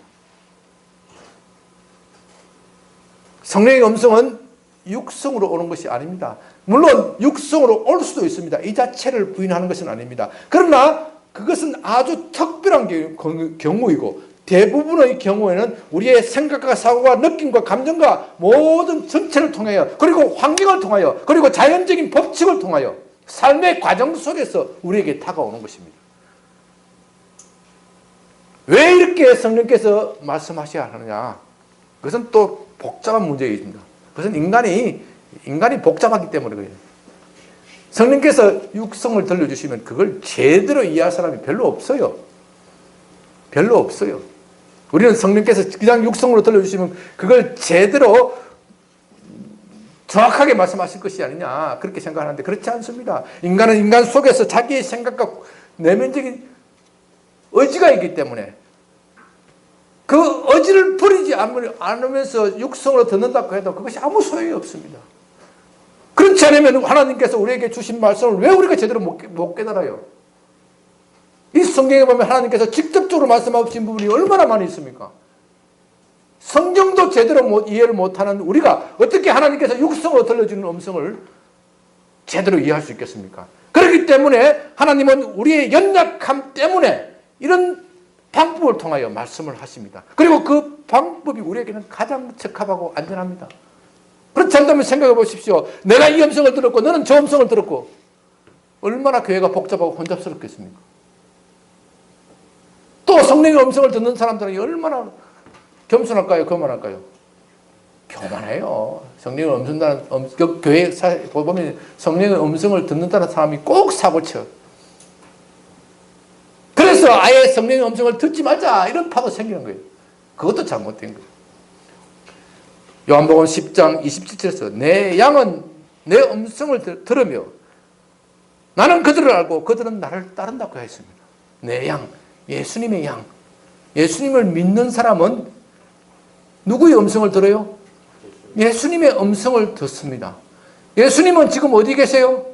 Speaker 2: 성령의 음성은 육성으로 오는 것이 아닙니다. 물론 육성으로 올 수도 있습니다. 이 자체를 부인하는 것은 아닙니다. 그러나 그것은 아주 특별한 경우이고, 대부분의 경우에는 우리의 생각과 사고와 느낌과 감정과 모든 전체를 통하여, 그리고 환경을 통하여, 그리고 자연적인 법칙을 통하여 삶의 과정 속에서 우리에게 다가오는 것입니다. 왜 이렇게 성령께서 말씀하셔야 하느냐? 그것은 또 복잡한 문제입니다. 그것은 인간이 복잡하기 때문에 그래요. 성령께서 육성을 들려주시면 그걸 제대로 이해할 사람이 별로 없어요. 별로 없어요. 우리는 성령께서 그냥 육성으로 들려주시면 그걸 제대로 정확하게 말씀하실 것이 아니냐, 그렇게 생각하는데 그렇지 않습니다. 인간은 인간 속에서 자기의 생각과 내면적인 의지가 있기 때문에 그 의지를 버리지 않으면서 육성으로 듣는다고 해도 그것이 아무 소용이 없습니다. 그렇지 않으면 하나님께서 우리에게 주신 말씀을 왜 우리가 제대로 못 깨달아요? 이 성경에 보면 하나님께서 직접적으로 말씀하신 부분이 얼마나 많이 있습니까? 성경도 제대로 이해를 못하는 우리가 어떻게 하나님께서 육성으로 들려주는 음성을 제대로 이해할 수 있겠습니까? 그렇기 때문에 하나님은 우리의 연약함 때문에 이런 방법을 통하여 말씀을 하십니다. 그리고 그 방법이 우리에게는 가장 적합하고 안전합니다. 그렇지 않다면 생각해 보십시오. 내가 이 음성을 들었고 너는 저 음성을 들었고 얼마나 교회가 복잡하고 혼잡스럽겠습니까? 또 성령의 음성을 듣는 사람들은 얼마나 겸손할까요? 교만할까요? 교만해요. 성령의 음성, 교회 보면 성령의 음성을 듣는다는 사람이 꼭 사고쳐. 그래서 아예 성령의 음성을 듣지 말자 이런 파도 생기는 거예요. 그것도 잘못된 거예요. 요한복음 10장 27절에서 내 양은 내 음성을 들으며 나는 그들을 알고 그들은 나를 따른다고 했습니다. 내 양, 예수님의 양. 예수님을 믿는 사람은 누구의 음성을 들어요? 예수님의 음성을 듣습니다. 예수님은 지금 어디 계세요?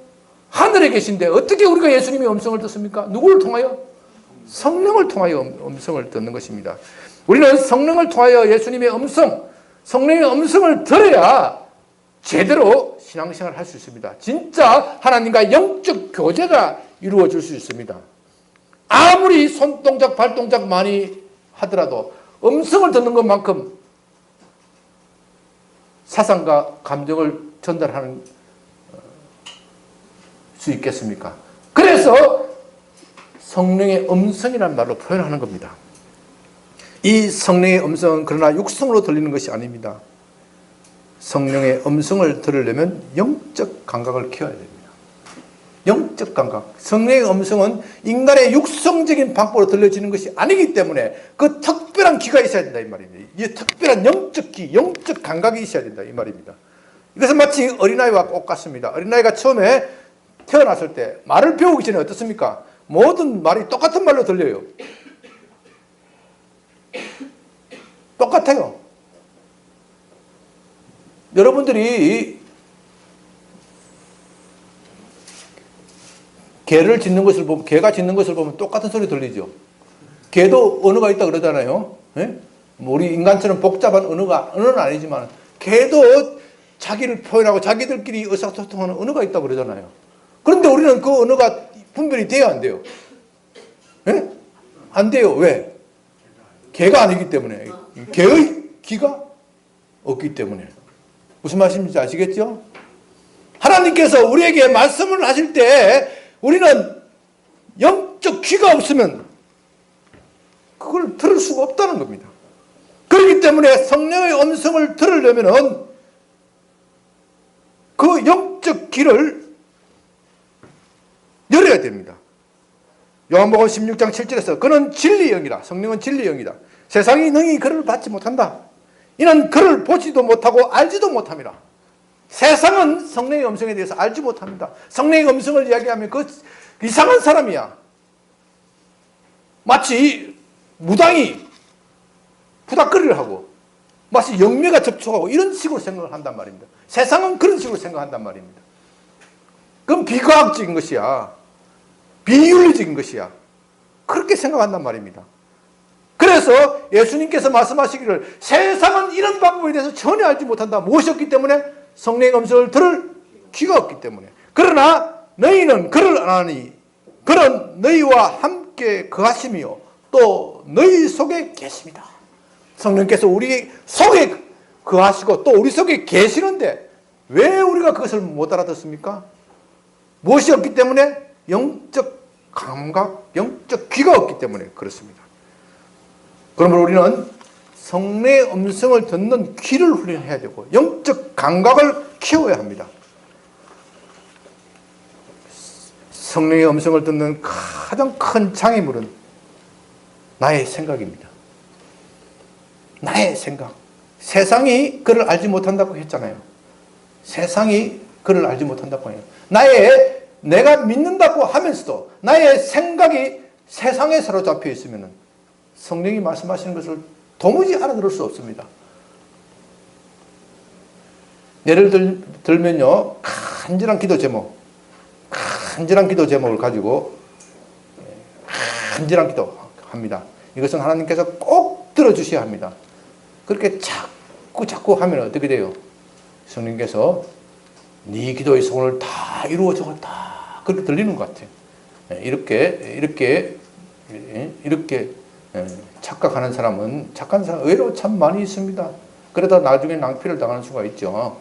Speaker 2: 하늘에 계신데 어떻게 우리가 예수님의 음성을 듣습니까? 누구를 통하여? 성령을 통하여 음성을 듣는 것입니다. 우리는 성령을 통하여 예수님의 음성, 성령의 음성을 들어야 제대로 신앙생활을 할 수 있습니다. 진짜 하나님과 영적 교제가 이루어질 수 있습니다. 아무리 손동작 발동작 많이 하더라도 음성을 듣는 것만큼 사상과 감정을 전달하는 수 있겠습니까? 그래서 성령의 음성이라는 말로 표현하는 겁니다. 이 성령의 음성은 그러나 육성으로 들리는 것이 아닙니다. 성령의 음성을 들으려면 영적 감각을 키워야 됩니다. 영적 감각. 성령의 음성은 인간의 육성적인 방법으로 들려지는 것이 아니기 때문에 그 특별한 귀가 있어야 된다 이 말입니다. 이 특별한 영적 귀, 영적 감각이 있어야 된다 이 말입니다. 이것은 마치 어린아이와 똑같습니다. 어린아이가 처음에 태어났을 때 말을 배우기 전에 어떻습니까? 모든 말이 똑같은 말로 들려요. 똑같아요. 여러분들이 개를 짖는 것을 보면, 개가 짖는 것을 보면 똑같은 소리 들리죠. 개도 언어가 있다 그러잖아요. 예? 우리 인간처럼 복잡한 언어는 아니지만 개도 자기를 표현하고 자기들끼리 의사소통하는 언어가 있다 그러잖아요. 그런데 우리는 그 언어가 분별이 돼야 안 돼요. 예? 안 돼요. 왜? 개가 아니기 때문에. 개의 귀가 없기 때문에. 무슨 말씀인지 아시겠죠? 하나님께서 우리에게 말씀을 하실 때 우리는 영적 귀가 없으면 그걸 들을 수가 없다는 겁니다. 그렇기 때문에 성령의 음성을 들으려면은 그 영적 귀를 열어야 됩니다. 요한복음 16장 7절에서 그는 진리의 영이라. 성령은 진리의 영이다. 세상이 능히 그를 받지 못한다. 이는 그를 보지도 못하고 알지도 못함이라. 세상은 성령의 음성에 대해서 알지 못합니다. 성령의 음성을 이야기하면 그 이상한 사람이야. 마치 무당이 부닥거리를 하고 마치 영매가 접촉하고 이런 식으로 생각을 한단 말입니다. 세상은 그런 식으로 생각한단 말입니다. 그건 비과학적인 것이야. 비윤리적인 것이야. 그렇게 생각한단 말입니다. 그래서 예수님께서 말씀하시기를 세상은 이런 방법에 대해서 전혀 알지 못한다. 무엇이었기 때문에? 성령의 음성을 들을 귀가 없기 때문에. 그러나 너희는 그를 아나니 그는 너희와 함께 거하심이요 또 너희 속에 계십니다. 성령께서 우리 속에 거하시고 또 우리 속에 계시는데 왜 우리가 그것을 못 알아듣습니까? 무엇이 없기 때문에? 영적 감각, 영적 귀가 없기 때문에 그렇습니다. 그러므로 우리는 성령의 음성을 듣는 귀를 훈련해야 되고 영적 감각을 키워야 합니다. 성령의 음성을 듣는 가장 큰 장애물은 나의 생각입니다. 나의 생각. 세상이 그를 알지 못한다고 했잖아요. 세상이 그를 알지 못한다고 해요. 내가 믿는다고 하면서도 나의 생각이 세상에 사로잡혀 있으면 성령이 말씀하시는 것을 도무지 알아들을 수 없습니다. 예를 들면요, 간절한 기도 제목을 가지고 간절한 기도 합니다. 이것은 하나님께서 꼭 들어주셔야 합니다. 그렇게 자꾸 하면 어떻게 돼요? 성령께서 네 기도의 소원을 다 이루어 주었다. 그렇게 들리는 것 같아요. 이렇게 착각하는 사람은 착한 사람 의외로 참 많이 있습니다. 그러다 나중에 낭피를 당하는 수가 있죠.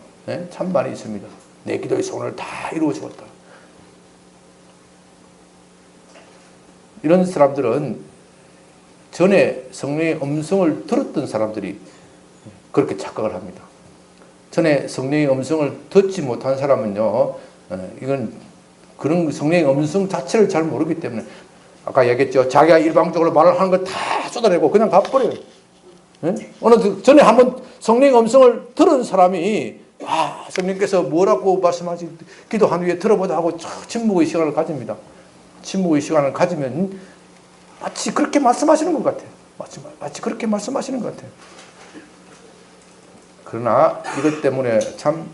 Speaker 2: 참 많이 있습니다. 내 기도의 소원을 다 이루어 주었다. 이런 사람들은 전에 성령의 음성을 들었던 사람들이 그렇게 착각을 합니다. 전에 성령의 음성을 듣지 못한 사람은요, 이건 그런 성령의 음성 자체를 잘 모르기 때문에 아까 얘기했죠. 자기가 일방적으로 말을 하는 걸 다 쏟아내고 그냥 가버려요. 어느 전에 한번 성령의 음성을 들은 사람이 성령께서 뭐라고 말씀하시 기도한 후에 들어보자 하고 침묵의 시간을 가집니다. 침묵의 시간을 가지면 마치 그렇게 말씀하시는 것 같아요. 마치 그렇게 말씀하시는 것 같아요. 그러나 이것 때문에 참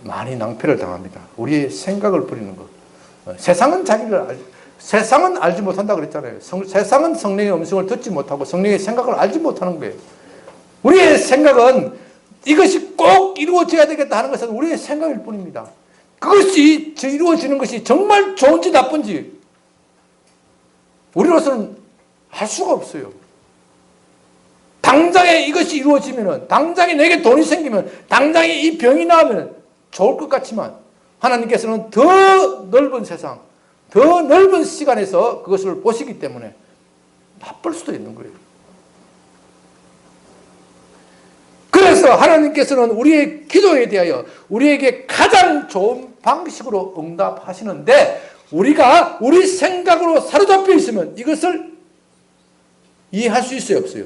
Speaker 2: 많이 낭패를 당합니다. 우리의 생각을 버리는 것. 세상은 자기를 세상은 알지 못한다 그랬잖아요. 세상은 성령의 음성을 듣지 못하고 성령의 생각을 알지 못하는 거예요. 우리의 생각은 이것이 꼭 이루어져야 되겠다 하는 것은 우리의 생각일 뿐입니다. 그것이 이루어지는 것이 정말 좋은지 나쁜지 우리로서는 알 수가 없어요. 당장에 이것이 이루어지면, 당장에 내게 돈이 생기면, 당장에 이 병이 나으면 좋을 것 같지만 하나님께서는 더 넓은 세상, 더 넓은 시간에서 그것을 보시기 때문에 나쁠 수도 있는 거예요. 그래서 하나님께서는 우리의 기도에 대하여 우리에게 가장 좋은 방식으로 응답하시는데 우리가 우리 생각으로 사로잡혀 있으면 이것을 이해할 수 있어요, 없어요?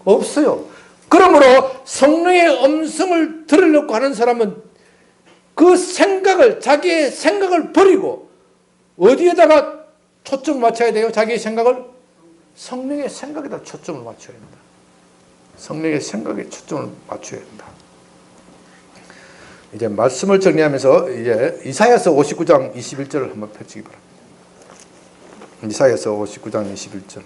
Speaker 2: 없어요. 그러므로 성령의 음성을 들으려고 하는 사람은 그 생각을, 자기의 생각을 버리고 어디에다가 초점을 맞춰야 돼요? 자기의 생각을? 성령의 생각에다 초점을 맞춰야 됩니다. 성령의 생각에 초점을 맞춰야 된다. 이제 말씀을 정리하면서 이제 이사야서 59장 21절을 한번 펼치기 바랍니다. 이사야서 59장 21절.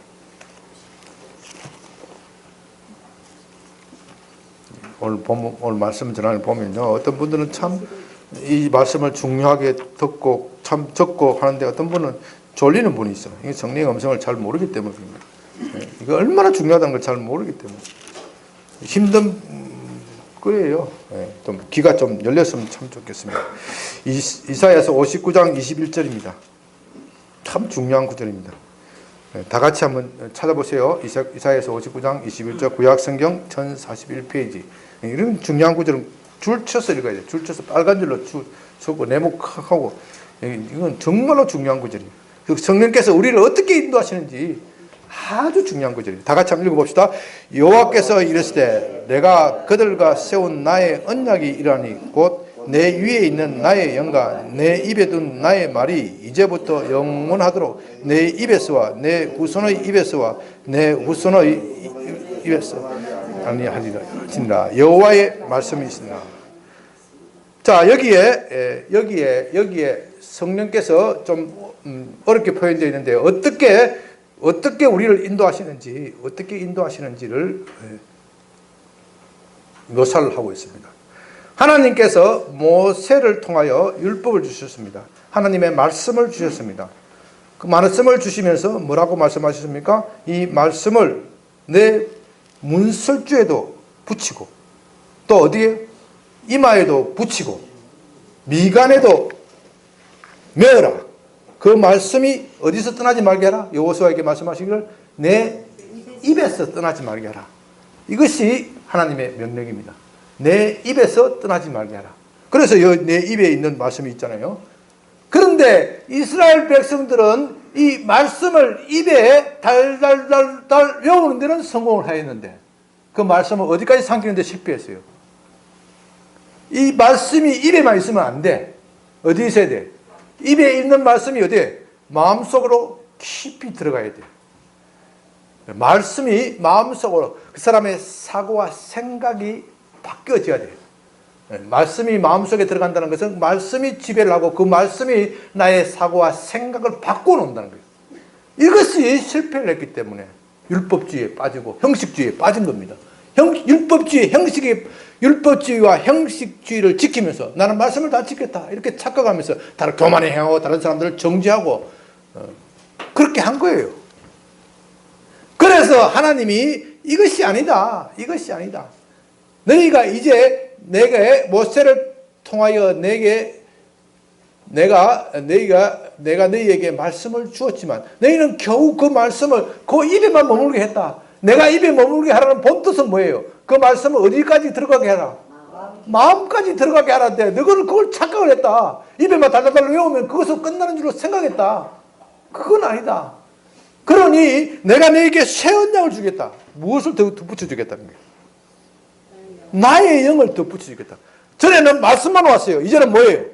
Speaker 2: 오늘 말씀 전환을 보면요. 어떤 분들은 참 이 말씀을 중요하게 듣고 참 적고 하는데 어떤 분은 졸리는 분이 있어요. 이게 성령의 음성을 잘 모르기 때문입니다. 이거 얼마나 중요하다는 걸 잘 모르기 때문에. 힘든 거예요. 좀 귀가 좀 열렸으면 참 좋겠습니다. 이사야서 59장 21절입니다. 참 중요한 구절입니다. 다 같이 한번 찾아보세요. 이사야서 59장 21절 구약성경 1041페이지. 이런 중요한 구절은 줄 쳐서 읽어야 돼요. 줄 쳐서 빨간 줄로 서고 네모하고 이건 정말로 중요한 구절이에요. 성령께서 우리를 어떻게 인도하시는지 아주 중요한 구절이에요. 다 같이 한번 읽어봅시다. 여호와께서 이르시되 내가 그들과 세운 나의 언약이 이라니 곧 내 위에 있는 나의 영과 내 입에 둔 나의 말이 이제부터 영원하도록 내 입에서와 내 후손의 입에서와 내 후손의 입에서 아니하리라. 여호와의 말씀이시니라. 자, 여기에 성령께서 좀 어렵게 표현되어 있는데 어떻게 우리를 인도하시는지를 묘사를 하고 있습니다. 하나님께서 모세를 통하여 율법을 주셨습니다. 하나님의 말씀을 주셨습니다. 그 말씀을 주시면서 뭐라고 말씀하셨습니까? 이 말씀을 내 문설주에도 붙이고 또 어디에? 이마에도 붙이고 미간에도 메어라. 그 말씀이 어디서 떠나지 말게 하라? 여호수아에게 말씀하시기를 내 입에서 떠나지 말게 하라. 이것이 하나님의 명령입니다. 내 입에서 떠나지 말게 하라. 그래서 내 입에 있는 말씀이 있잖아요. 그런데 이스라엘 백성들은 이 말씀을 입에 달달달달 외우는 데는 성공을 하였는데 그 말씀을 어디까지 삼키는 데 실패했어요. 이 말씀이 입에만 있으면 안 돼. 어디 있어야 돼? 입에 있는 말씀이 어디에? 마음속으로 깊이 들어가야 돼. 말씀이 마음속으로 그 사람의 사고와 생각이 바뀌어져야 돼. 말씀이 마음속에 들어간다는 것은 말씀이 지배를 하고 그 말씀이 나의 사고와 생각을 바꿔놓는다는 거예요. 이것이 실패를 했기 때문에 율법주의에 빠지고 형식주의에 빠진 겁니다. 율법주의와 형식주의를 지키면서 나는 말씀을 다 지켰다 이렇게 착각하면서 다른 교만에 행하고 다른 사람들을 정죄하고 그렇게 한 거예요. 그래서 하나님이 이것이 아니다. 너희가 이제 내가 모세를 통하여 내가 너희에게 말씀을 주었지만 너희는 겨우 그 말씀을 그 입에만 머물게 했다. 내가 입에 머물게 하라는 본뜻은 뭐예요? 그 말씀을 어디까지 들어가게 하라? 마음까지 들어가게 하라는데 너희는 그걸 착각을 했다. 입에만 달달달 외우면 그것으로 끝나는 줄로 생각했다. 그건 아니다. 그러니 내가 너에게 새 언약을 주겠다. 무엇을 더 덧붙여주겠다는 거예요? 나의 영을 덧붙여주겠다. 전에는 말씀만 왔어요. 이제는 뭐예요?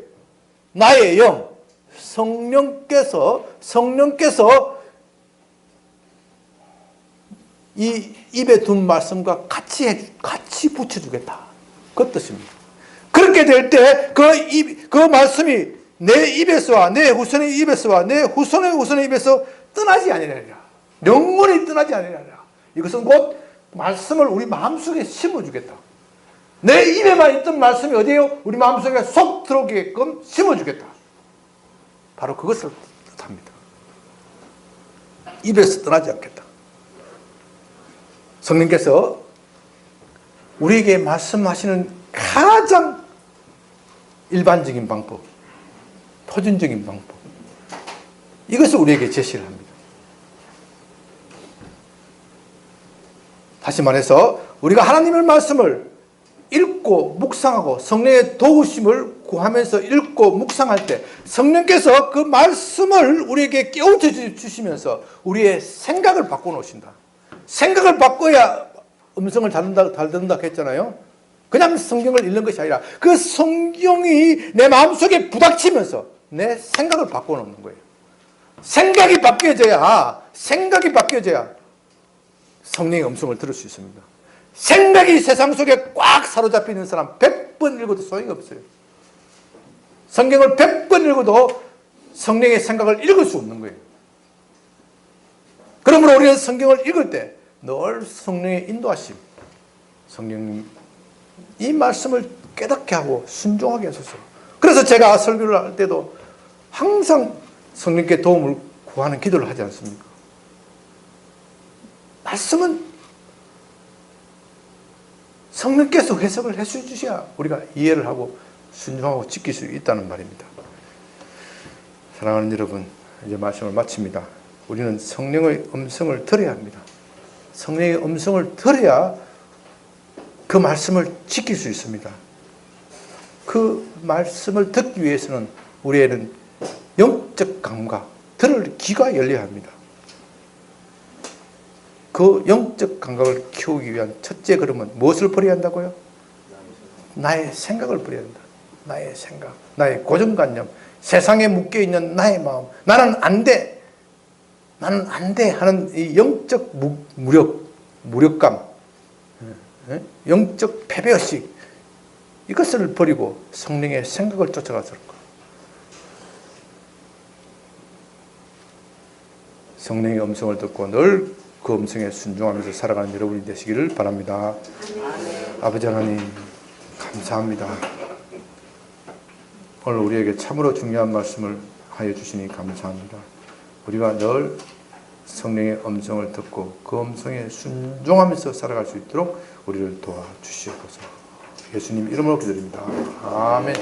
Speaker 2: 나의 영. 성령께서 이 입에 둔 말씀과 같이 붙여주겠다. 그 뜻입니다. 그렇게 될 때 그 말씀이 내 입에서와 내 후손의 입에서와 내 후손의 후손의 입에서 떠나지 아니하리라. 영원히 떠나지 아니하리라. 이것은 곧 말씀을 우리 마음속에 심어주겠다. 내 입에만 있던 말씀이 어디에요? 우리 마음속에 쏙 들어오게끔 심어주겠다. 바로 그것을 뜻합니다. 입에서 떠나지 않겠다. 성령께서 우리에게 말씀하시는 가장 일반적인 방법, 표준적인 방법, 이것을 우리에게 제시를 합니다. 다시 말해서 우리가 하나님의 말씀을 읽고 묵상하고 성령의 도우심을 구하면서 읽고 묵상할 때 성령께서 그 말씀을 우리에게 깨우쳐 주시면서 우리의 생각을 바꿔놓으신다. 생각을 바꿔야 음성을 잘 듣는다 했잖아요. 그냥 성경을 읽는 것이 아니라 그 성경이 내 마음속에 부닥치면서 내 생각을 바꿔놓는 거예요. 생각이 바뀌어져야 성령의 음성을 들을 수 있습니다. 생각이 세상 속에 꽉 사로잡혀 있는 사람 100번 읽어도 소용이 없어요. 성경을 100번 읽어도 성령의 생각을 읽을 수 없는 거예요. 그러므로 우리는 성경을 읽을 때 늘 성령의 인도하심, 성령님 이 말씀을 깨닫게 하고 순종하게 하소서. 그래서 제가 설교를 할 때도 항상 성령께 도움을 구하는 기도를 하지 않습니까? 말씀은 성령께서 해석을 해주셔야 우리가 이해를 하고 순종하고 지킬 수 있다는 말입니다. 사랑하는 여러분, 이제 말씀을 마칩니다. 우리는 성령의 음성을 들어야 합니다. 성령의 음성을 들어야 그 말씀을 지킬 수 있습니다. 그 말씀을 듣기 위해서는 우리에는 영적 감각, 들을 귀가 열려야 합니다. 그 영적 감각을 키우기 위한 첫째 걸음은 무엇을 버려야 한다고요? 나의 생각을 버려야 한다. 나의 생각, 나의 고정관념, 세상에 묶여있는 나의 마음, 나는 안 돼 하는 이 영적 무력감, 영적 패배의식, 이것을 버리고 성령의 생각을 쫓아가서 성령의 음성을 듣고 늘 그 음성에 순종하면서 살아가는 여러분이 되시기를 바랍니다. 아버지 하나님, 감사합니다. 오늘 우리에게 참으로 중요한 말씀을 하여 주시니 감사합니다. 우리가 늘 성령의 음성을 듣고 그 음성에 순종하면서 살아갈 수 있도록 우리를 도와주시옵소서. 예수님 이름으로 기도드립니다. 아멘.